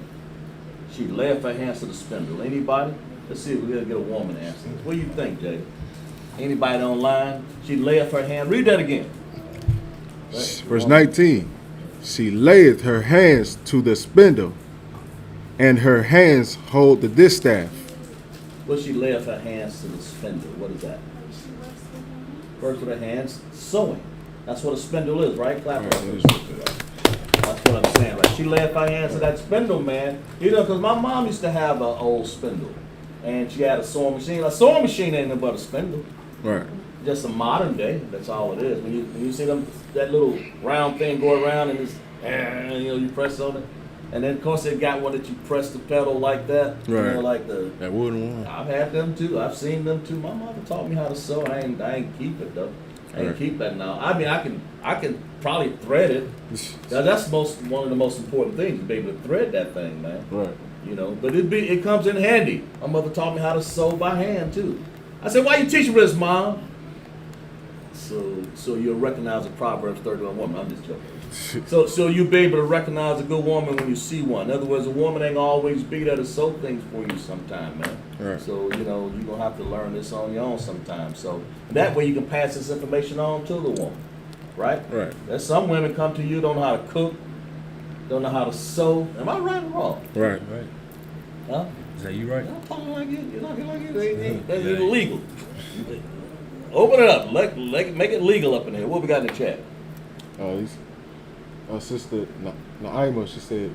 She layeth her hands to the spindle. Anybody? Let's see if we can get a woman to answer this. What do you think, Jay? Anybody online? She layeth her hand. Read that again. Right. Verse 19. She layeth her hands to the spindle, and her hands hold the distaff. What she layeth her hands to the spindle. What is that? First with her hands, sewing. That's what a spindle is, right? Clap it up. That's what I'm saying, right? She layeth her hands to that spindle, man. You know, because my mom used to have an old spindle, and she had a sewing machine. A sewing machine ain't nothing but a spindle. Right. Just a modern day. That's all it is. When you see them, that little round thing go around and it's, you know, you press on it, and then of course they got one that you press the pedal like that. Right. You know, like the. That wooden one. I've had them too. I've seen them too. My mother taught me how to sew. I ain't keep it though. I ain't Right. keep that now. I mean, I can probably thread it. That's one of the most important things, to be able to thread that thing, man. Right. You know, but it comes in handy. My mother taught me how to sew by hand too. I said, "Why you teaching me this, Mom?" So you'll recognize a Proverbs 31 woman. I'm just joking. So you'll be able to recognize a good woman when you see one. In other words, a woman ain't always be there to sew things for you sometime, man. Right. So, you know, you're going to have to learn this on your own sometime. So that way you can pass this information on to the woman, right? Right. There's some women come to you, don't know how to cook, don't know how to sew. Am I right or wrong? Right. Right. Huh? Is that you right? I'm talking like you. You're talking like you. That's illegal. Open it up. Make it legal up in here. What we got in the chat? Our sister Naima, she said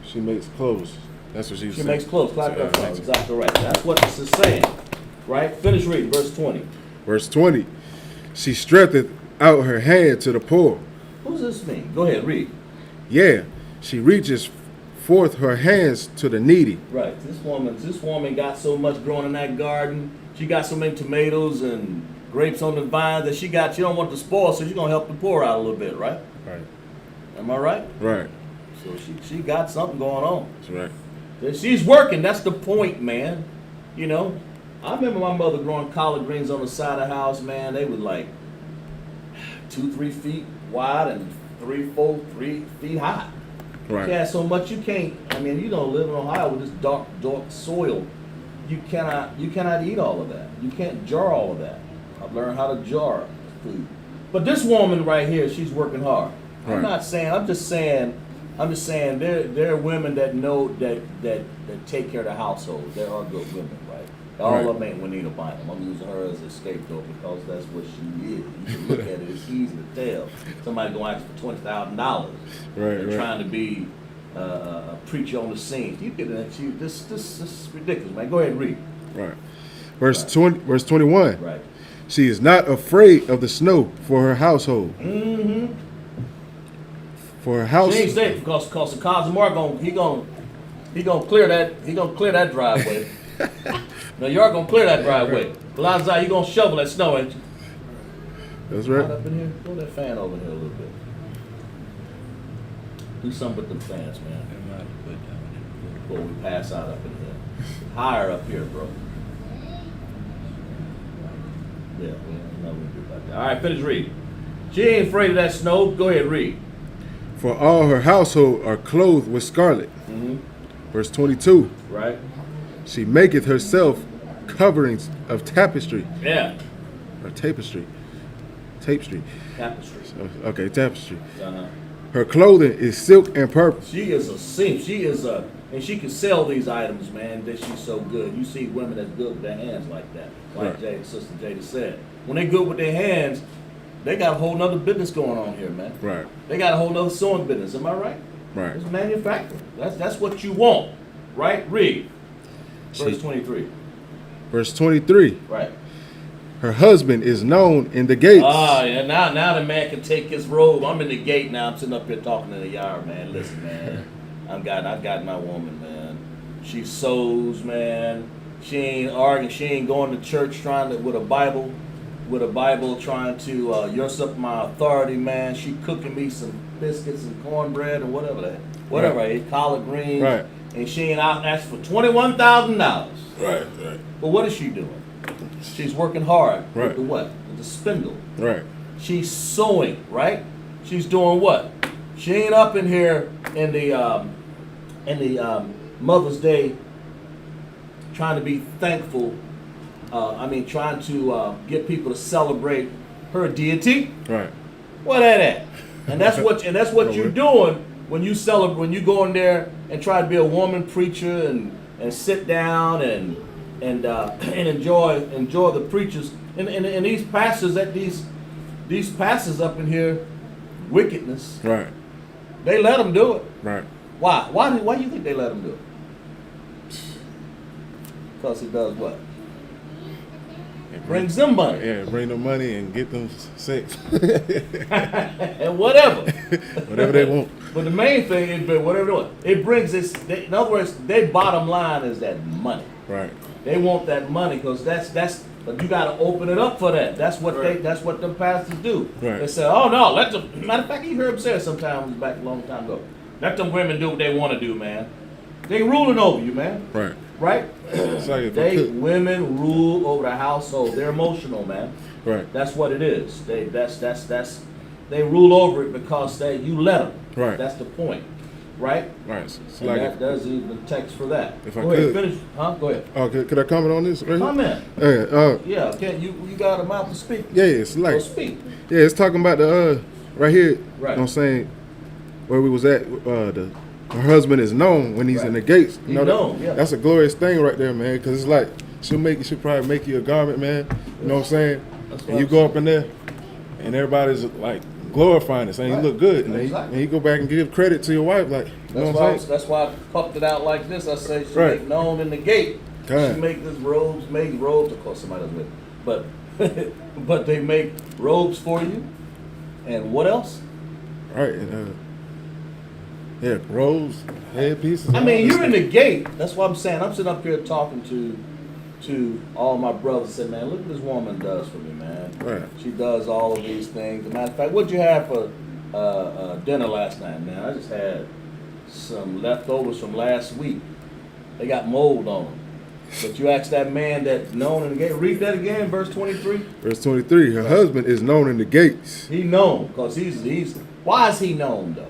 she makes clothes. That's what she was She saying. makes clothes. Clap that for her. Exactly right. That's what this is saying. Right? Finish reading. Verse 20. Verse 20. She stretcheth out her hand to the poor. What does this mean? Go ahead, read. Yeah, she reaches forth her hands to the needy. Right. This woman got so much growing in that garden. She got so many tomatoes and grapes on the vine that she don't want to spoil, so she's gonna help the poor out a little bit, right? Right. Am I right? Right. So she got something going on. That's right. She's working. That's the point, man. You know, I remember my mother growing collard greens on the side of the house, man. They were like 2-3 feet wide and 3 feet high. Right. You had so much you can't. I mean, you don't live in Ohio with this dark soil. You cannot eat all of that. You can't jar all of that. I've learned how to jar food. But this woman right here, she's working hard. Right. I'm just saying there are women that know that take care of the household. There are good women, right? All Right. of them ain't Juanita Bynum. I'm using her as a scapegoat because that's what she is. You can look at it, it's easy to tell. Somebody gonna ask for $20,000. Right. Right. Trying to be a preacher on the scene. You get this is ridiculous, man. Go ahead and read. Right. Verse 21. Right. She is not afraid of the snow for her household. Mm-hmm. For her house. She ain't safe because the Cosmar gonna clear that driveway. Now you're gonna clear that driveway. Lazar, you gonna shovel that snow, ain't you? That's Right right. up in here. Throw that fan over here a little bit. Do something with them fans, man. Before we pass out up in here. Higher up here, bro. Yeah, we don't know what to do about that. All right, finish reading. She ain't afraid of that snow. Go ahead, read. For all her household are clothed with scarlet. Mm-hmm. Verse 22. Right? She maketh herself coverings of tapestry. Yeah. Or tapestry. Tapestry. Tapestry. Okay, tapestry. Uh-huh. Her clothing is silk and purple. She is a seam. And she can sell these items, man, that she's so good. You see women that's good with their hands like that. Like Right. Sister Jada said. When they good with their hands, they got a whole nother business going on here, man. Right. They got a whole nother sewing business. Am I right? Right. It's manufacturing. That's what you want, right? Read. Verse 23. Verse 23. Right. Her husband is known in the gates. Ah, yeah. Now the man can take his robe. I'm in the gate now. I'm sitting up here talking in the yard, man. Listen, man. I got my woman, man. She sews, man. She ain't arguing. She ain't going to church with a Bible, trying to usurp my authority, man. She cooking me some biscuits and cornbread or whatever I ate, collard greens. Right. And she ain't out asking for $21,000. Right. But what is she doing? She's working hard Right. with the what? With the spindle. Right. She's sewing, right? She's doing what? She ain't up in here in the Mother's Day trying to be thankful. Trying to get people to celebrate her deity. Right. What at? And that's what you're doing when you celebrate, when you go in there and try to be a woman preacher and sit down and enjoy the preachers and these pastors these pastors up in here, wickedness. Right. They let them do it. Right. Why? Why do you think they let them do it? Because it does what? It brings them money. Yeah, bring them money and get them sex. And whatever. Whatever they want. But the main thing is whatever they want. It brings this. In other words, their bottom line is that money. Right. They want that money because that's. But you got to open it up for that. That's what that's what the pastors do. Right. They say, oh no, let them. Matter of fact, you heard them say it sometimes back a long time ago. Let them women do what they want to do, man. They ruling over you, man. Right. Right? It's like if I could. Women rule over the household. They're emotional, man. Right. That's what it is. They rule over it because you let them. Right. That's the point. Right? Right. It's And like there's even text for that. If I Go ahead, could. finish. Huh? Go ahead. Oh, could I comment on this right here? Comment. Yeah. Yeah, can you got a mouth to speak? Yeah, it's like So speak. yeah, it's talking about the right here. Right. You know what I'm saying? Where we was at, her husband is known when he's in the gates. You He's know, known, yeah. That's a glorious thing right there, man. Because it's like she'll probably make you a garment, man. You know what I'm saying? That's And what you I'm go up in there, and everybody's like glorifying it, saying Right. you look good, and Exactly. and you go back and give credit to your wife, like you know what I'm saying? That's why I puffed it out like this. I say she Right. make known in the gate. God. She make robes. Of course, somebody doesn't make, but but they make robes for you. And what else? Right. And, yeah, robes, headpieces. I mean, you're in the gate. That's what I'm saying. I'm sitting up here talking to all my brothers. Say, man, look what this woman does for me, man. Right. She does all of these things. As a matter of fact, what'd you have for dinner last night, man? I just had some leftovers from last week. They got mold on them. But you ask that man that known in the gate. Read that again, verse 23. Verse 23. Her husband is known in the gates. He known because he's. Why is he known though?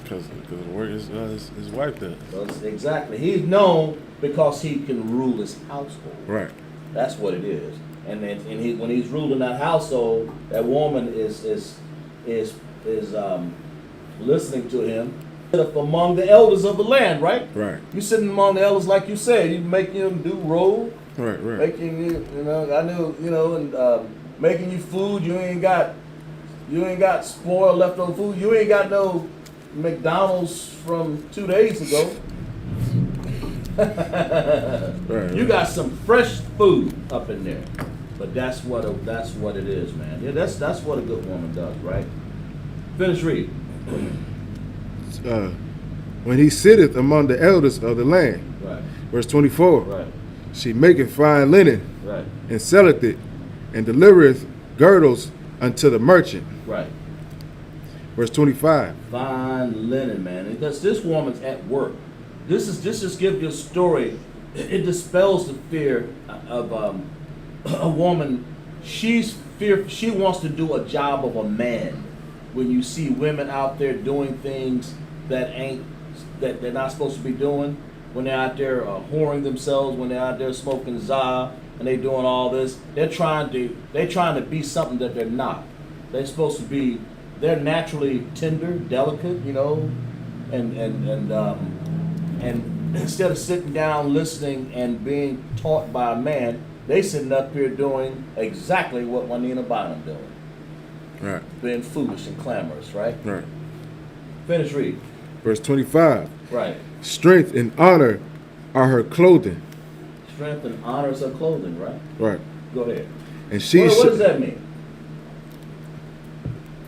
Because the work is his wife does. Because exactly, he's known because he can rule his household. Right. That's what it is. And when he's ruling that household, that woman is listening to him. Up among the elders of the land, right? Right. You sitting among the elders, like you said, you making them do roll, Right. Right. making and making you food. You ain't got spoiled leftover food. You ain't got no McDonald's from 2 days ago. Right. You got some fresh food up in there, but that's what it is, man. Yeah, that's what a good woman does, right? Finish reading. When he sitteth among the elders of the land. Right, Verse 24. right, She maketh fine linen right, and selleth it, and delivereth girdles unto the merchant. right. Verse 25. Fine linen, man. Because this woman's at work. This just gives you a story. It dispels the fear of a woman. She wants to do a job of a man. When you see women out there doing things that they're not supposed to be doing, when they're out there whoring themselves, when they're out there smoking za, and they doing all this, they're trying to be something that they're not. They're naturally tender, delicate, you know, and instead of sitting down listening and being taught by a man, they sitting up here doing exactly what Juanita Bynum doing. Right. Being foolish and clamorous, right? Right. Finish reading. Verse 25. Right. Strength and honor are her clothing. Strength and honor is her clothing, right? Right. Go ahead. And she What does that mean?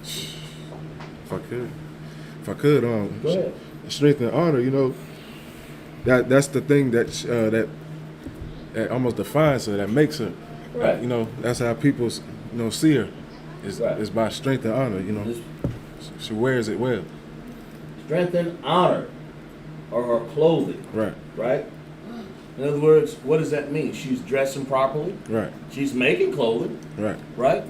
If I could. if I could, Go ahead. strength and honor, you know, that's the thing that almost defines her, that makes her. Right. You know, that's how people, see her. Right. Is by strength and honor. You know, This she wears it well. strength and honor are her clothing, Right. right? In other words, what does that mean? She's dressing properly. Right. She's making clothing, Right. right?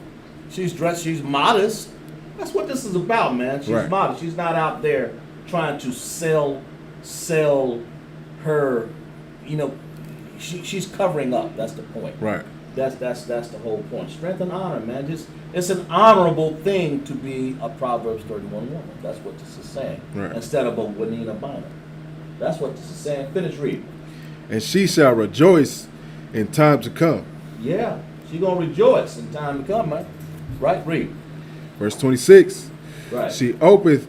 She's dressed. She's modest. That's what this is about, man. She's Right. modest. She's not out there trying to sell her. You know, she's covering up. That's the point. Right. That's the whole point. Strength and honor, man. It's an honorable thing to be a Proverbs 31 woman. That's what this is saying. Right. Instead of a Juanita Bynum. That's what this is saying. Finish reading. And she shall rejoice in time to come. Yeah, she gonna rejoice in time to come, man. Right? Read. Verse 26. Right. She openeth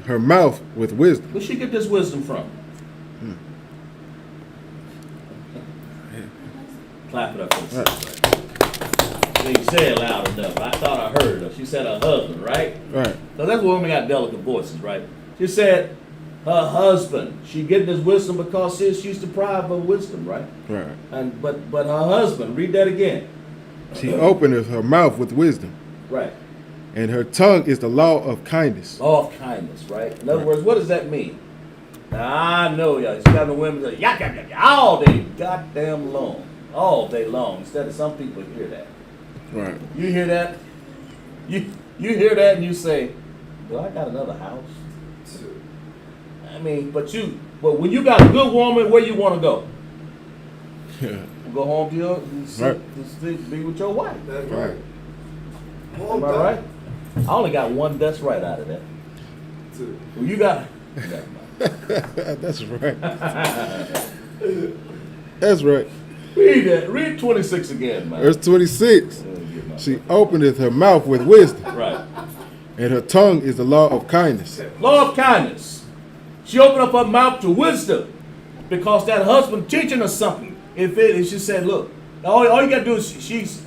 her mouth with wisdom. Where'd she get this wisdom from? Clap it up for the sister. She didn't say it loud enough. I thought I heard her. She said her husband, right? Right. So that's where women got delicate voices, right? She said her husband. She getting this wisdom because she's deprived of wisdom, right? Right. And but her husband. Read that again. She openeth her mouth with wisdom, Right. and her tongue is the law of kindness. Law of kindness, right? In other words, what does that mean? Now, I know y'all. It's got the women that yak yak yak all day, goddamn long, all day long. Instead of some people hear that. Right. You hear that? You hear that and you say, "Well, I got another house." I mean, but when you got a good woman, where you want to go? Yeah. Go home to your, Right. be with your wife. That's right. Am I right? I only got one that's right out of that. Two. Well, you got. That's right. That's right. Read that. Read 26 again, man. Verse 26. She openeth her mouth with wisdom, Right. and her tongue is the law of kindness. Law of kindness. She opened up her mouth to wisdom because that husband teaching her something. If she said, look, all you got to do is he's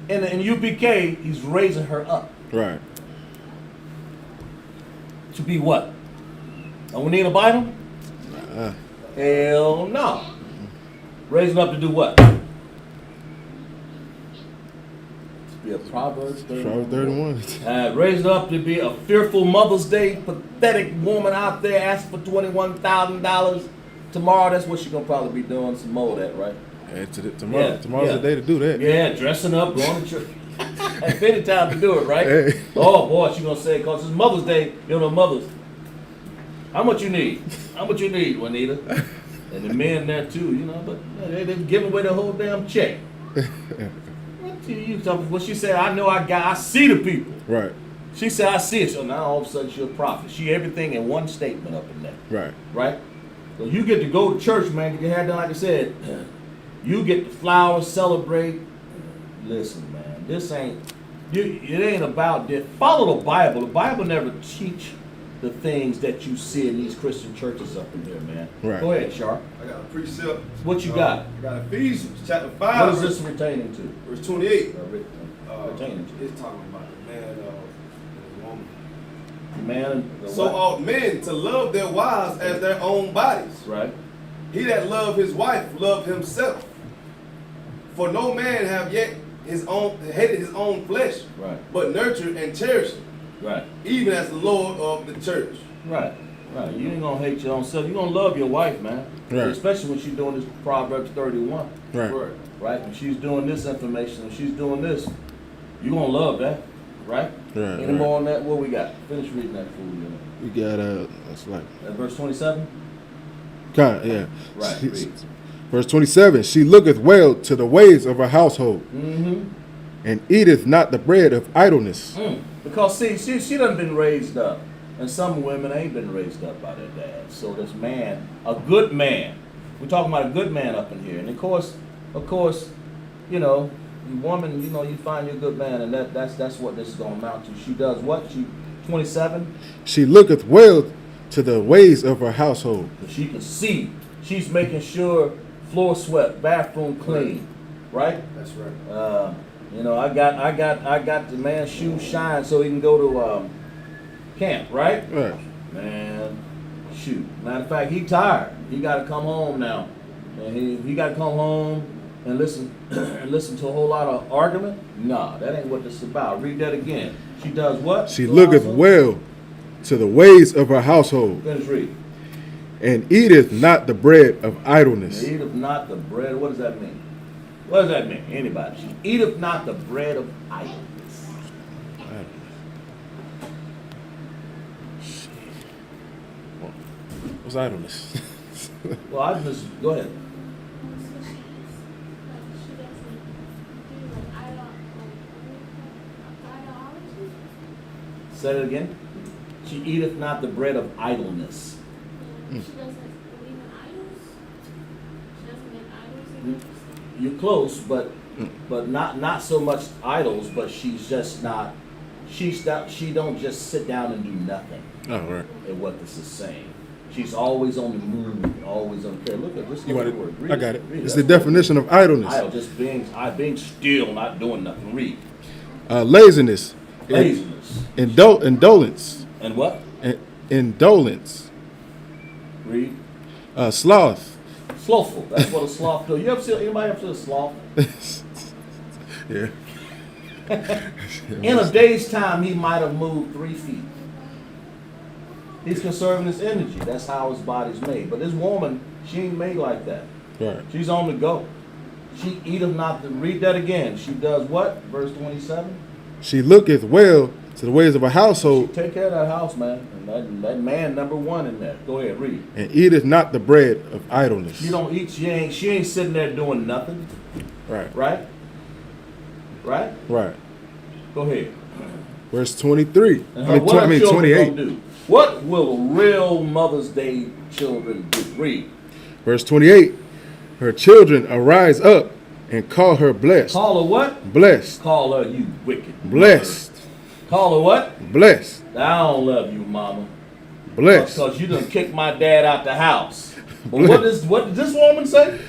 in U.P.K. He's raising her up Right. to be what? We need a Bible? Hell no. Raising up to do what? To be a Proverbs 31. Proverbs 31. Raised up to be a fearful Mother's Day, pathetic woman out there asking for $21,000. Tomorrow, that's what she's going to probably be doing, some more of that, right? And tomorrow's Yeah. the day to do that. Yeah, dressing up, going to church. That's plenty of time to do it, right? Hey. Oh, boy, she's going to say, because it's Mother's Day, you know, mothers. How much you need? How much you need, Juanita? And the men there, too, you know, but they're giving away the whole damn check. What you talking? Well, she said, I see the people. Right. She said, I see it. So now all of a sudden she's a prophet. She everything in one statement up in there. Right. Right? So you get to go to church, man, get your hair done, like I said. You get the flowers, celebrate. Listen, man, it ain't about this. Follow the Bible. The Bible never teach the things that you see in these Christian churches up in there, man. Right. Go ahead, Sharp. I got a precept. What you got? I got Ephesians chapter 5. What is this pertaining to? Verse 28. Pertaining to. It's talking about the man and the woman. Man, So ought men to love their wives as their own bodies. right? He that love his wife love himself. For no man have yet hated his own flesh, Right. but nurtured and cherished it, Right. even as the Lord of the church. Right. Right. You ain't gonna hate your own self. You're gonna love your wife, man. Right. Especially when she's doing this Proverbs 31. Right. Right? When she's doing this information, when she's doing this, you're gonna love that. Right? Right, Any right. more on that? What we got? Finish reading that fool, you know. We got that's like Verse 27? yeah. Right, read. Verse 27. She looketh well to the ways of her household, Mm-hmm. and eateth not the bread of idleness. Because see, she done been raised up. And some women ain't been raised up by their dad. So this man, a good man, we're talking about a good man up in here. And of course, you know, the woman, you know, you find your good man, and that's what this is gonna amount to. She does what? She 27? She looketh well to the ways of her household. She can see. She's making sure floor swept, bathroom clean. Right? That's right. You know, I got the man's shoes shine so he can go to camp, right? Right. Man, shoot. Matter of fact, he tired. He got to come home now, and he got to come home and listen and listen to a whole lot of argument. Nah, that ain't what this is about. Read that again. She does what? She looketh well to the ways of her household, Finish reading. and eateth not the bread of idleness. Eateth not the bread. What does that mean? What does that mean? Anybody? She eateth not the bread of idleness. What's idleness? Well, I just go ahead. Say it again. She eateth not the bread of idleness. She doesn't believe in idols? She doesn't make idols? You're close, but not so much idols, but she's just not. She don't just sit down and do nothing. Oh, right. At what this is saying. She's always on the move, always on the look at this. You want it? Word. I got it. Read It's that. the definition of idleness. Idle, just being still, not doing nothing. Read. Laziness. Laziness. Indolence. And what? Indolence. Read. Sloth. Slothful. That's what a sloth does. You ever see anybody ever see a sloth? Yeah. In a day's time, he might have moved 3 feet. He's conserving his energy. That's how his body's made. But this woman, she ain't made like that. Right. She's on the go. She eateth not. Read that again. She does what? Verse 27. She looketh well to the ways of her household, Take care of that house, man. And that man number one in there. Go ahead, read. and eateth not the bread of idleness. She don't eat. She ain't sitting there doing nothing. Right. Right. Right. Right. Go ahead. Verse 23. And what I are mean children 28. gonna do? What will real Mother's Day children do? Read. Verse 28. Her children arise up and call her blessed. Call her what? Blessed. Call her you wicked. Blessed. mother. Call her what? Blessed. I don't love you, mama. Blessed. Because you done kicked my dad out the house. But what did this woman say?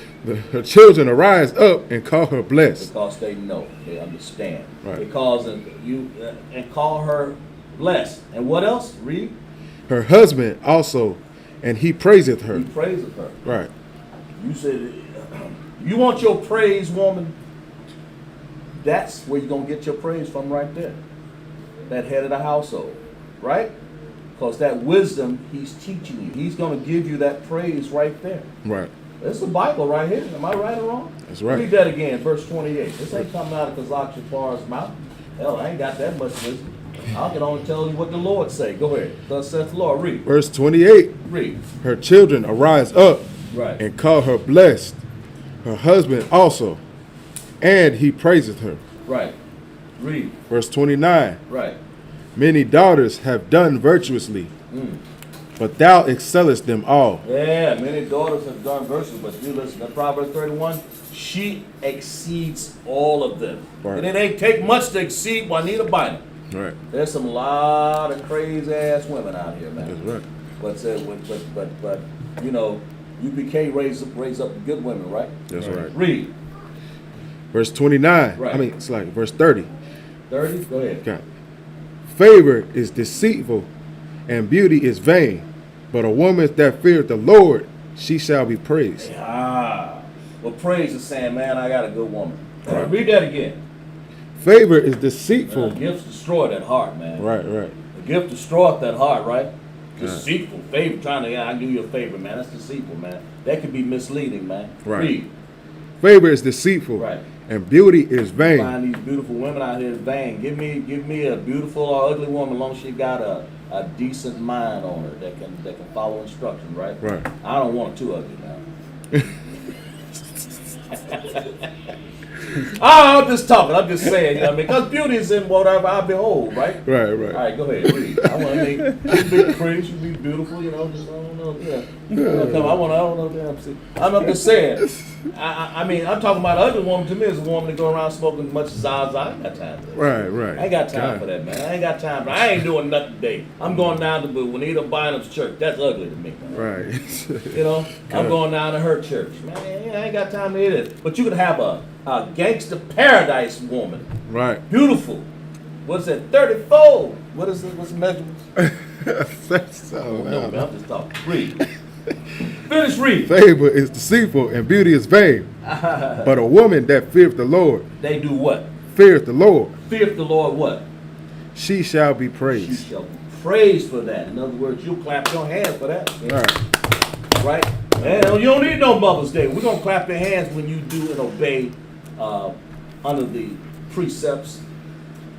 Her children arise up and call her blessed. Because they know, they understand. Right. Because you and call her blessed. And what else? Read. Her husband also, and he praiseth her. He praiseth her. Right. You said, you want your praise, woman? That's where you're going to get your praise from right there. That head of the household. Right? Because that wisdom he's teaching you. He's going to give you that praise right there. Right. It's the Bible right here. Am I right or wrong? That's right. Read that again, verse 28. This ain't coming out of Kazakh Shafar's mouth. Hell, I ain't got that much wisdom. I can only tell you what the Lord say. Go ahead. Thus saith the Lord. Read. Verse 28. Read. Her children arise up Right. and call her blessed. Her husband also, and he praiseth her. Right. Read. Verse 29. Right. Many daughters have done virtuously, but thou excellest them all. Yeah, many daughters have done verses, but you listen to Proverbs 31. She exceeds all of them. Right. And it ain't take much to exceed Juanita Bynum. Right. There's some lot of crazy ass women out here, man. That's right. But you know, U.P.K. raise up the good women, right? That's right. Read. Verse 29. Right. I mean, it's like verse 30. 30. Go ahead. Okay. Favor is deceitful, and beauty is vain. But a woman that feareth the Lord, she shall be praised. Ah. Well, praise is saying, man, I got a good woman. Right. Read that again. Favor is deceitful. Gifts destroy that heart, man. Right, right. The gift destroyeth that heart, right? Deceitful. Favor. Trying to, I do you a favor, man. That's deceitful, man. That could be misleading, man. Right. Read. Favor is deceitful, Right. and beauty is vain. Find these beautiful women out here is vain. Give me a beautiful or ugly woman, as long as she got a decent mind on her that can follow instructions, right? Right. I don't want too ugly now. I'm just talking. I'm just saying, you know what I mean? Because beauty is in whatever I behold, right? Right, All right. right, go ahead, read. I want to make she be pretty, she be beautiful, you know. Just, I don't know, yeah. I don't know, damn. See, I'm just saying. I mean, I'm talking about an ugly woman. To me, is a woman that go around smoking as much Zaza. I ain't got time for that. Right, right. I ain't got time for that, man. I ain't got time for I ain't doing nothing today. I'm going down to Juanita Bynum's church. That's ugly to me, man. Right. You know, I'm going down to her church. Man, I ain't got time to hear this. But you could have a gangster paradise woman. Right. Beautiful. What's that? 30-fold. What is it? What's the measurements? That's so No, loud. man, I'm just talking. Read. Finish read. Favor is deceitful and beauty is vain. But a woman that feareth the Lord, They do what? feareth the Lord, Fear the Lord what? she shall be You praised. shall be praised for that. In other words, you clap your hands for that. All right. Right? And you don't need no Mother's Day. We're going to clap your hands when you do and obey under the precepts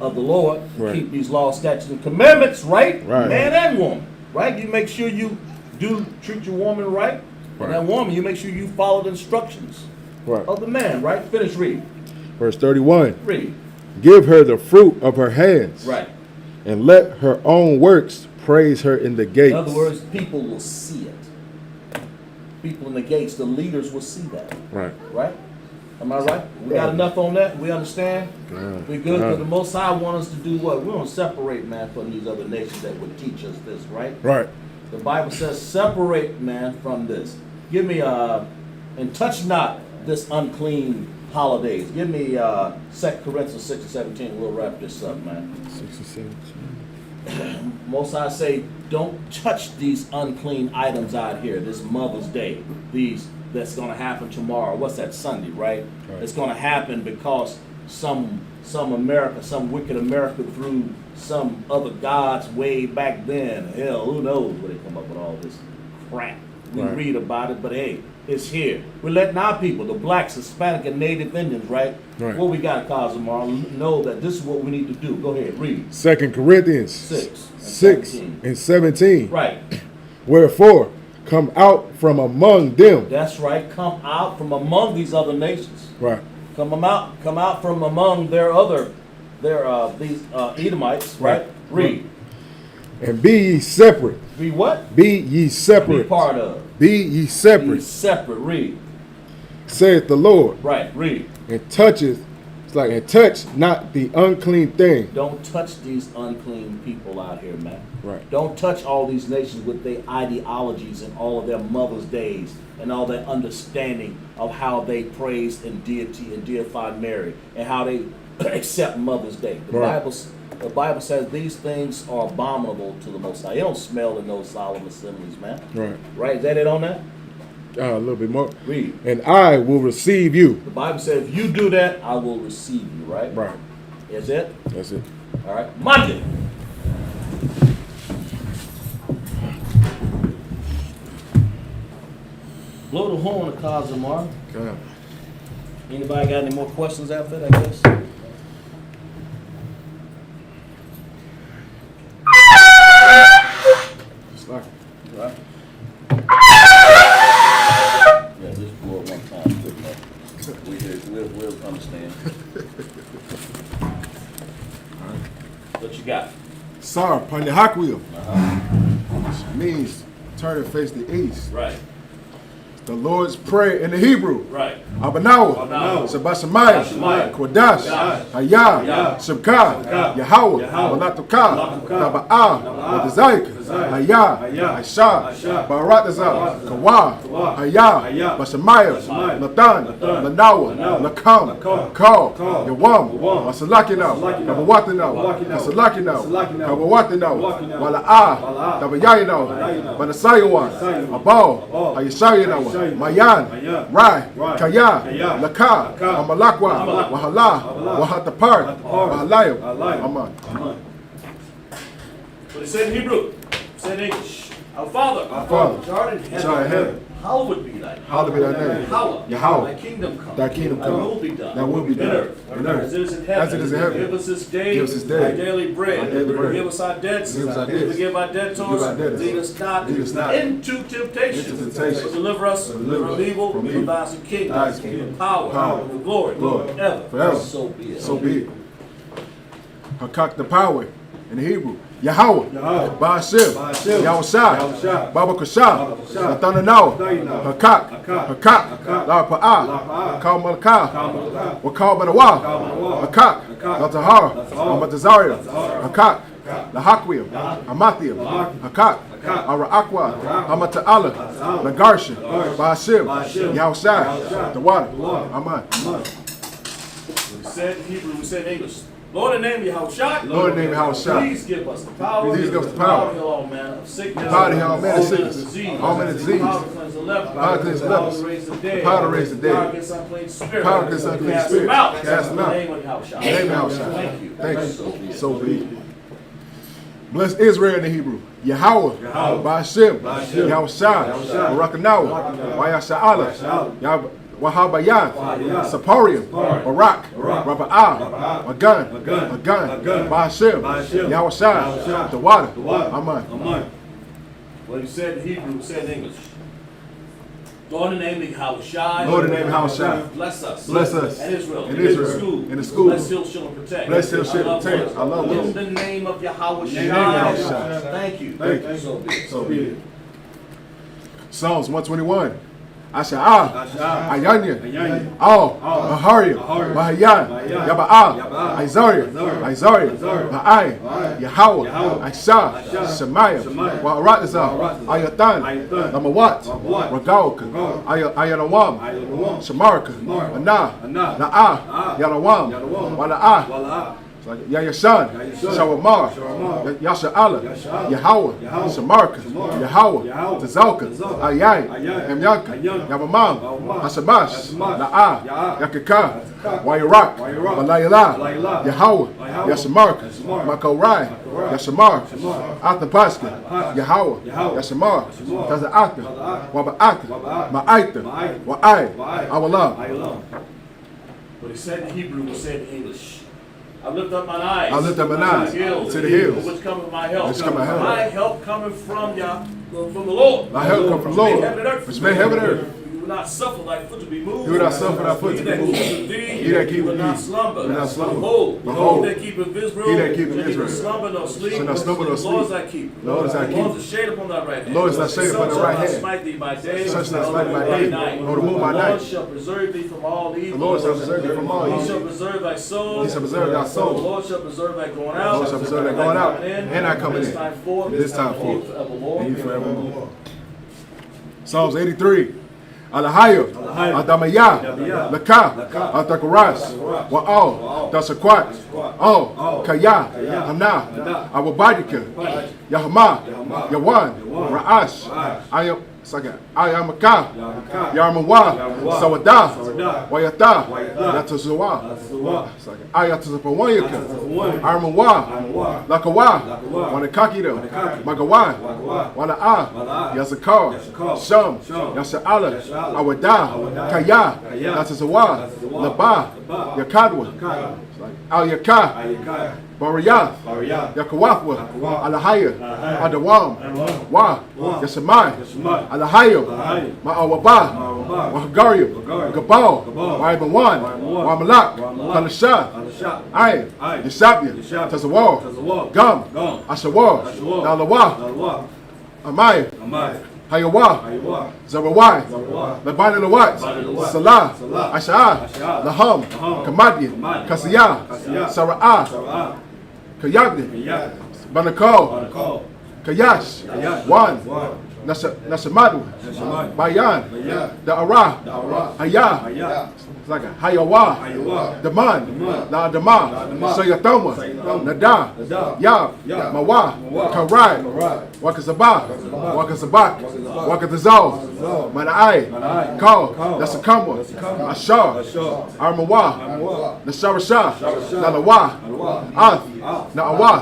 of the Lord. Right. Keep these laws, statutes, and commandments, right? Right. Man and woman, right? You make sure you do treat your woman right. And that woman, you make sure you follow the instructions Right. of the man, right? Finish read. Verse 31. Read. Give her the fruit of her hands, Right. and let her own works praise her in the gates. In other words, people will see it. People in the gates, the leaders will see that. Right. Right? Am I right? We got enough on that? We understand? We good? Because the Most High want us to do what? We don't separate, man, from these other nations that would teach us this, right? Right. The Bible says, separate, man, from this. Give me, and touch not this unclean holidays. Give me 2 Corinthians 6 and 17. We'll wrap this up, man. 67. Most High say, don't touch these unclean items out here. This Mother's Day, that's going to happen tomorrow. What's that, Sunday, right? It's going to happen because some wicked America through some other gods way back then. Hell, who knows where they come up with all this crap. We read about it, but hey, it's here. We're letting our people, the blacks, Hispanic, and Native Indians, right? What we got to cause tomorrow, know that this is what we need to do. Go ahead, read. 2 Corinthians 6 and 17. Right. Wherefore, come out from among them. That's right. Come out from among these other nations. Right. Come out from among these Edomites. Right. Read. And be ye separate. Be what? Be ye separate. Be part of. Be ye separate, Be separate. Read. saith the Lord. Right. Read. And toucheth, it's like, and touch not the unclean thing. Don't touch these unclean people out here, man. Right. Don't touch all these nations with their ideologies and all of their Mother's Days and all their understanding of how they praise and deity and deify Mary and how they accept Mother's Day. The Bible says these things are abominable to the Most High. You don't smell in those solemn assemblies, man. Right. Right? Is that it on that? A little bit more. Read. And I will receive you. The Bible says if you do that, I will receive you, right? Right. Is it? That's it. All right. Monday. Blow the horn of Kazamar. God. Anybody got any more questions after that, I guess? It's like, Right. Yeah, just blow it one time. Good enough. We'll understand. What you got? Sar, upon the hawk wheel. Means turn and face the east. Right. The Lord's Prayer in the Hebrew. Right. Abanawa, Abanawa. Sabashemaya, Sabashemaya. Kodash, Yah. I.S.U.P.K, Yahweh, Walatuka, Taba'ah, Wadazayik, I.S.H.A, Baratazah, Kawa, Hayah, Bashemaya, Nathan, Lanawa, Lakam, Kal, Yawam, Wasalakina, Kabawatina, Wasalakina, Kabawatina, Wala'ah, Tabayayina, Banasayawa, Abal, Ayashayina, Mayan, Rai, Kaya, Laka, Amalakwa, Wahala, Wahatapar, Wahalayim, Aman. What it said in Hebrew, said in English. Our Father, Father, which art in heaven, which art in heaven, hallowed be thy name. hallowed be thy name. Yahweh, Thy kingdom come. thy kingdom Thy will come, be done. thy will be done, In earth, as it is in heaven. as it is in heaven. Give us this day, Give us this day our daily bread. our daily bread. Forgive us our debts. Forgive us our as debts. we forgive our debtors. Forgive our debtors. Lead us not into temptation. Into temptation. But deliver us from evil. From For evil. thine is the kingdom, Thine is the and kingdom, the power, and the glory, forever. forever. So be it. So be it. Hakak the power in the Hebrew. Yahweh, Ba'ashim, Yahushai, Baba Kashah, Nathanaw, Hakak, La'pa'ah, Kal Malakah, Wakal Banawa, Hakak, Latahar, Amatazaria, Hakak, Lahakwim, Amathia, Hakak, Ara'akwa, Amata'ala, Lagarsha, Ba'ashim, Yahushai, the water. Aman. We said in Hebrew, we said in English. Lord, in the name of Yahushua. Lord, in the name of Yahushua. Please give us the power. Please give us the power. To heal all manner of sickness. Power to heal all manner of sickness. Disease. All manner of disease. Power to cleanse the leper. Power to cleanse the lepers. Power to raise the dead. Power to raise the dead. Power against unclean spirits. Power against unclean Cast spirits. them out. Cast them out. In the name of Yahushua. In the name of Yahushua. Thank you. Thank you. So be it. Bless Israel in the Hebrew. Yahweh, Ba'ashem, Yahushua, Barakanawa, Wayasha'ala, Wahabayan, Saparium, Barak, Raba'ah, Magan, Ba'ashem, Yahushua, the water. Amen. Well, you said in Hebrew, you said in English. Lord, in the name of Yahushua. Lord, in the name of Yahushua. Bless us. Bless us. And Israel. And Israel. In the school. Bless Hill, Shalom, protect. Bless Hill, Shalom, protect. I love In those. the name of Yahushua. Yahushua. Thank you. Thank you. So be it. So be it. Psalms 121. Asha'ah, Ayanya, Al, Maharia, Mahayan, Yaba'ah, Isaiah, Ba'ai, Yahweh, Aisha, Shemaiah, Wa'aratazah, Ayatan, Lamawat, Ragauk, Ayanawam, Shamarka, Anah, Na'ah, Yanawam, Wala'ah, Yayashan, Shawamar, Yasha'ala, Yahweh, Shamarka, Yahweh, Tazalka, Ayai, Emyanka, Yabamam, Hasamash, Na'ah, Yakaka, Wayarak, Malayala, Yahweh, Yashamarka, Makorai, Yashamar, Atapaska, Yahweh, Yashamar, Taza'aka, Waba'aka, Ma'aita, Wa'ai, Awalam. What he said in Hebrew was said in English. I lift up mine eyes. I lift up mine eyes to the hills. Which cometh my help. Which cometh my help. My help coming from the Lord. My help come from the Lord, which made heaven and earth. You will not suffer thy foot to be moved. You will not suffer thy foot to be moved. He that keepeth thee will not slumber. will not slumber. Behold, he that keepeth Israel. He that keepeth shall Israel neither slumber nor sleep. shall not slumber nor The Lord is sleep. thy keeper. The Lord is thy The Lord keeper. is the shade upon thy right hand. The Lord is thy shade upon thy right The sun shall hand. not smite thee by day. The sun shall not smite thee by nor day, night. nor the moon by The night. Lord shall preserve thee from all evil. The Lord shall preserve thee from all He evil. shall preserve thy soul. He shall preserve thy The soul. Lord shall preserve thy going The out. Lord shall preserve thy going out and thy coming This in. time forth. This time forth. Forevermore. And ye forevermore. Psalms 83. Alahayo, Adamaya, Laka, Atakaras, Wa'al, Dasakwat, Oh, Kaya, Hana, Awabadika, Yahama, Yawan, Ra'ash, Ayamaka, Yarmawa, Sawada, Wayata, Yatazawa, Ayatazapawayaka, Armawa, Lakawa, Wanakakida, Magawa, Wala'a, Yazakar, Sham, Yasa'ala, Awada, Kaya, Yatazawa, Laba, Yakadwa, Al-Yaka, Bariyath, Yakawafwa, Alahaya, Adawam, Wa, Yasamai, Alahayo, Ma'awaba, Wahagario, Gabal, Waibawan, Wamalak, Kalasha, Ay, Yasabia, Tazawar, Gum, Ashawar, Nalawa, Amaya, Hayawa, Zarawai, Labani Lawat, Salah, Asha'ah, Laham, Kamadi, Kasiyah, Sara'ah, Kayabni, Banakal, Kayash, Wan, Nasamadu, Bayan, Da'ara, Hayah, it's like a Hayawa, Daman, La Dama, Sayatama, Nada, Yab, Mawa, Karai, Wakazabak, Wakazal, Manai, Kal, Nasakamwa, Ashar, Armawa, Nasarasha, Nalawa, Ath, Na'awa,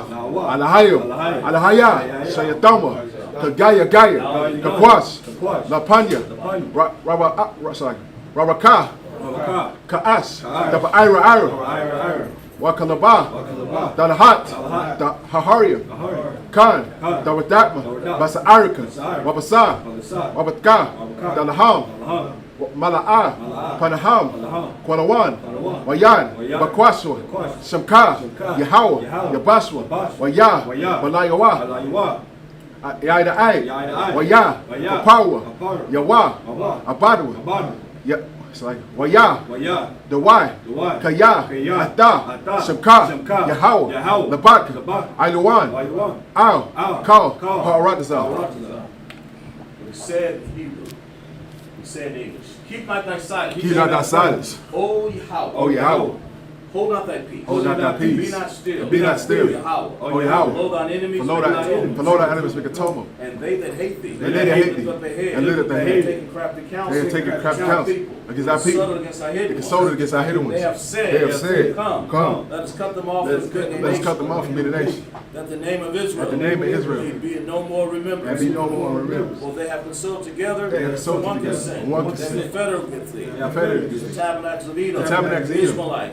Alahayo, Alahaya, Sayatama, Kagaya Gaya, Kakwas, Lapanya, Rabaka, Ka'as, Daba Ira, Wakalaba, Dalahat, Haharia, Khan, Dawadatma, Basa Arika, Wabasa, Wabatka, Dalaham, Mala'a, Panaham, Kwanawan, Wayan, Bakwaswa, Shamka, Yahweh, Yabaswa, Waya, Balayawa, Yaida Ai, Waya, Papawa, Yawa, Abadwa, it's like Waya, Dawai, Kaya, Ata, Shamka, Yahweh, Labak, Ailuan, Al, Kal, Ha'aratazah. We said in Hebrew. We said in English. Keep not thy silence. Keep not thy silence. O Yahweh. O Yahweh. Hold not thy peace. Hold not thy peace. Be not still. Be not still. Yahweh. O Yahweh. Below thine enemies. For lo thy enemies make a tumult. And they that hate thee. And they that hate thee. Lift up their head. And lift up their head. Taking crafty counsel. They have taken crafty counsel against our people. Consulted against our hidden They ones. consulted against our hidden ones. They have said, come. Let us cut them off. Let us cut them off from being a nation. That the name of Israel. That the name of Israel. Be in no more remembrance. And be no more remembrance. For they have consulted together. They have consulted one together. consent. One They consent. confederate with thee. Confederate with The thee. tabernacles of Edom. The tabernacles of Edom.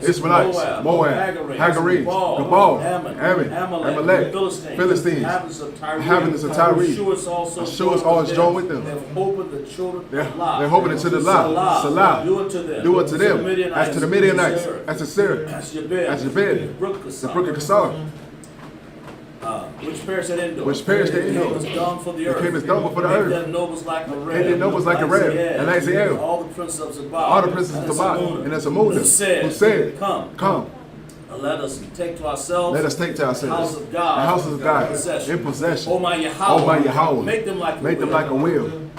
Israelites. Moab. Hagarites. Gabal. Ammon. Amalek. Philistines. Inhabitants of Tyre. Assures also joined with them. They have opened the children of Lot. They're hoping into the lot. Salah. Do unto them. Do unto them. As to the Midianites. As to Syria. As your bed. As your bed. The brook The brook of Kasar. Which perished at Endor. Which perished at Endor. Became as dung for the earth. Became as dung for the earth. Made their nobles like a ram. Made their nobles like a ram. And like Ziel. All the princes of Zabal. All the princes of Zabal. And Asamuna. Who said, Come. Let us take to ourselves. Let us take to ourselves. The house of God. The houses of God. In possession. Oh my Yahweh. Oh my Yahweh. Make them like a wheel.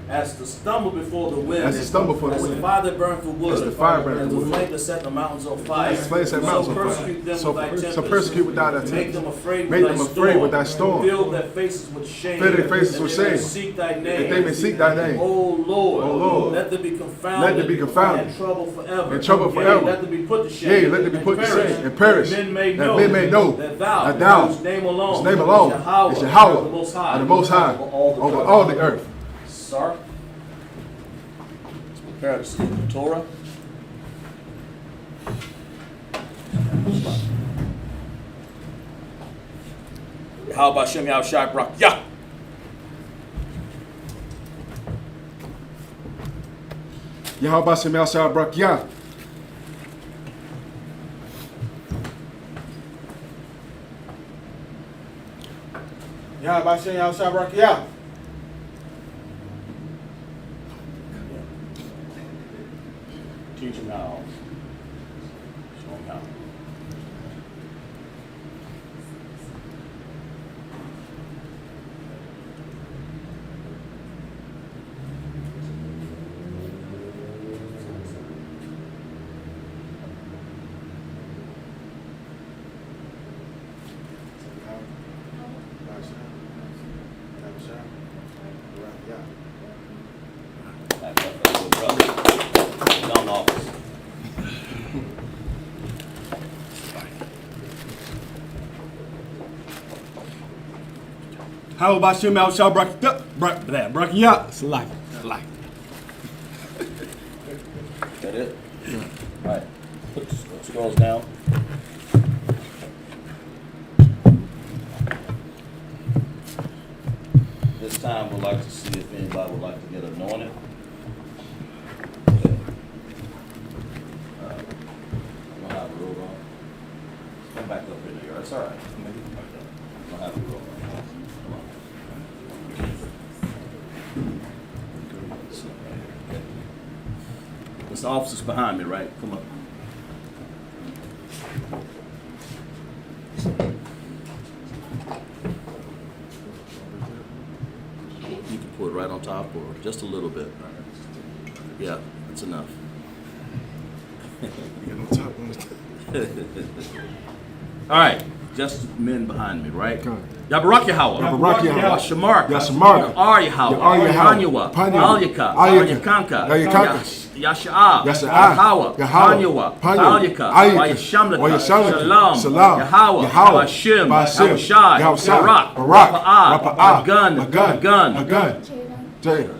As to stumble before the wind. As to stumble before the As wind. the fire that burns for wood. As the fire burns and for the wood. flame that set the mountains on fire. As the flame set mountains on fire. Persecute them So with thy so persecute without thy Make tempest. them afraid Make with them thy afraid storm. with thy storm. Fill their faces with shame. Fill their faces that with they may shame. seek thy name. That they may seek thy name. O Lord. O Lord. Let them be confounded. Let them be confounded. And trouble forever. And trouble forever. Yea, let them be put to shame. Yea, let them be put to shame and perish. That men may That know. men may know That thou. that thou, whose name alone. whose name alone is Yahweh, the Most High. are the Most High over all the earth. Sir. Prepare to see the Torah. How about Shem Yahushua Barak Yah? Yahweh Shem Yahushua Barak Yah. Yahweh Shem Yahushua Barak Yah. Teach him how. Show him how. Down office. How about Shem Yahushua Barak Yah? It's like. That it? All right. Put the scrolls down. This time we'd like to see if anybody would like to get anointed. I don't have a robe on. Come back up in there. That's all right. I don't have a robe on. Come on. This officer's behind me, right? Come up. You can put it right on top or just a little bit. Yeah, that's enough. All right, just men behind me, right? Yabarak Yahweh. Yabarak Yahweh. Yashamarka. Yashamarka. Ar Yahweh. Ar Yahweh. Hanyawa. Panyawa. Alyaka. Alyaka. Alyakanka. Alyaka. Yasha'ah. Yasha'ah. Yahweh. Yahweh. Hanyawa. Panyawa. Alyaka. Alyaka. Wayashamlaka. Wayashamlaka. Shalom. Shalom. Yahweh. Yahweh. Bashim. Bashim. Yahushai. Yahushai. Barak. Barak. Rapa'ah. Rapa'ah. Magun. Magun. Magun. Jada.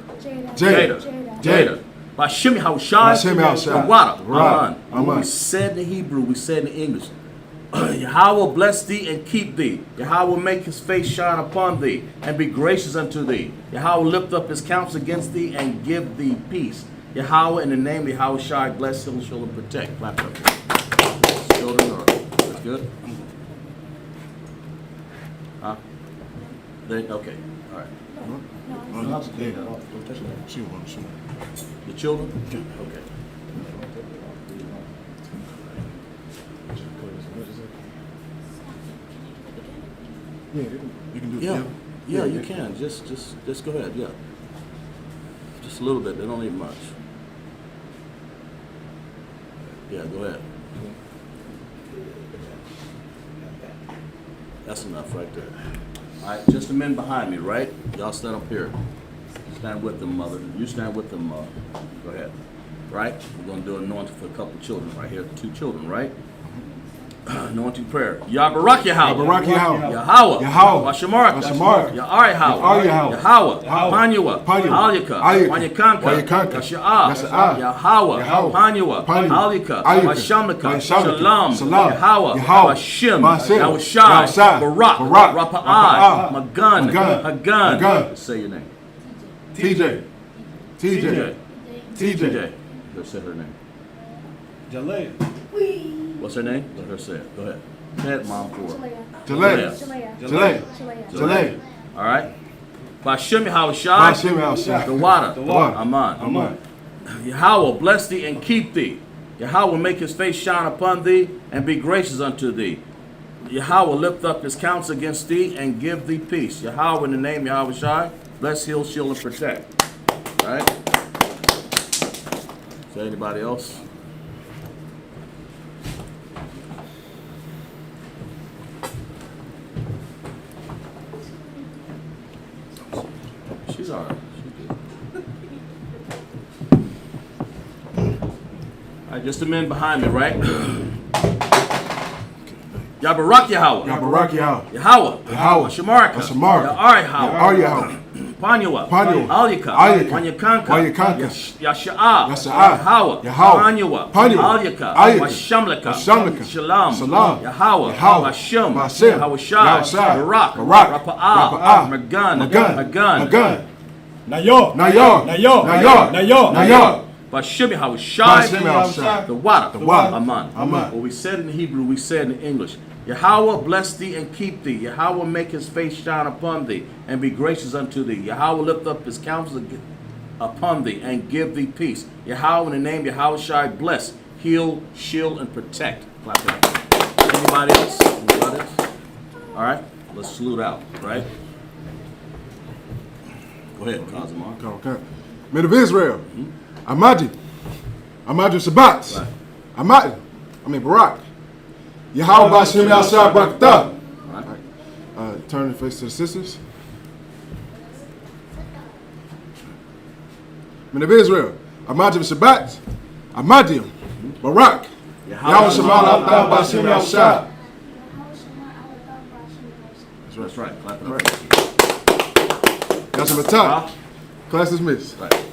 Jada. Jada. Bashim Yahushai. Bashim Yahushai. Wada. Right. Aman. We said in Hebrew, we said in English. Yahweh bless thee and keep thee. Yahweh make his face shine upon thee and be gracious unto thee. Yahweh lift up his countenance against thee and give thee peace. Yahweh, in the name of Yahweh Shai, bless, heal, shield, and protect. Clap up. Children are, that's good? Huh? Okay, all right. The children? Okay. You can do Yeah, yeah, you can. Just go ahead. Yeah, just a little bit. They don't need much. Yeah, go ahead. That's enough right there. All right, just the men behind me, right? Y'all stand up here. Stand with them, mother. You stand with them. Go ahead. Right? We're going to do an anointing for a couple children right here. 2 children, right? Anointing prayer. Yabarak Yahweh. Yabarak Yahweh. Yahweh. Yahweh. Washamarka. Washamarka. Ya'ari Yahweh. Yahweh. Yahweh. Yahweh. Panyua. Panyua. Alyaka. Alyaka. Wanyakanka. Wanyakanka. Yasha'ah. Yasha'ah. Yahweh. Yahweh. Panyua. Panyua. Alyaka. Alyaka. Washamlaka. Washamlaka. Shalom. Shalom. Yahweh. Yahweh. Washim. Washim. Yahushai. Yahushai. Barak. Barak. Rapa'ai. Rapa'ai. Magun. Magun. Hagun. Hagun. Say your name. TJ. TJ. TJ. Go say her name. Jalea. What's her name? Let her say it. Go ahead. Say it, Mom, for her. Jalea. Jalea. Jalea. All right. Bashim Yahushai. Bashim Yahushai. The water. The water. Aman. Aman. Yahweh bless thee and keep thee. Yahweh make his face shine upon thee and be gracious unto thee. Yahweh lift up his countenance against thee and give thee peace. Yahweh in the name Yahweh Shai, bless, heal, shield, and protect. All right. Is there anybody else? She's all right. She's good. All right, just the men behind me, right? Yabarak Yahweh. Yabarak Yahweh. Yahweh. Yahweh. Washamarka. Washamarka. Ya'ari Yahweh. Ya'ari Yahweh. Panyua. Panyua. Alyaka. Alyaka. Wanyakanka. Wanyakanka. Yasha'ah. Yasha'ah. Yahweh. Yahweh. Panyua. Panyua. Alyaka. Alyaka. Washamlaka. Washamlaka. Shalom. Shalom. Yahweh. Yahweh. Washim. Washim. Yahushai. Yahushai. Barak. Barak. Rapa'ah. Rapa'ah. Magun. Magun. Hagun. Magun. Nayor. Nayor. Nayor. Nayor. Nayor. Nayor. Bashim Yahushai. Bashim Yahushai. The water. The water. Aman. Aman. What we said in Hebrew, we said in English. Yahweh bless thee and keep thee. Yahweh make his face shine upon thee and be gracious unto thee. Yahweh lift up his countenance upon thee and give thee peace. Yahweh in the name Yahweh Shai bless, heal, shield, and protect. Clap it up. Anybody else? Anybody else? All right, let's salute out, right? Go ahead, Kazimar. Okay. Men of Israel. Amadi. Amadi Sabbath. Right. Amadi. Barak. Yahweh Bashim Yahushai Barakatah. Right. Turn the face to the sisters. Men of Israel. Amadi Shabbat. Amadi. Barak. Yahweh Shema Bashim Yahushai. That's right. Clap it up. Yashem Atah. Class dismissed. Right.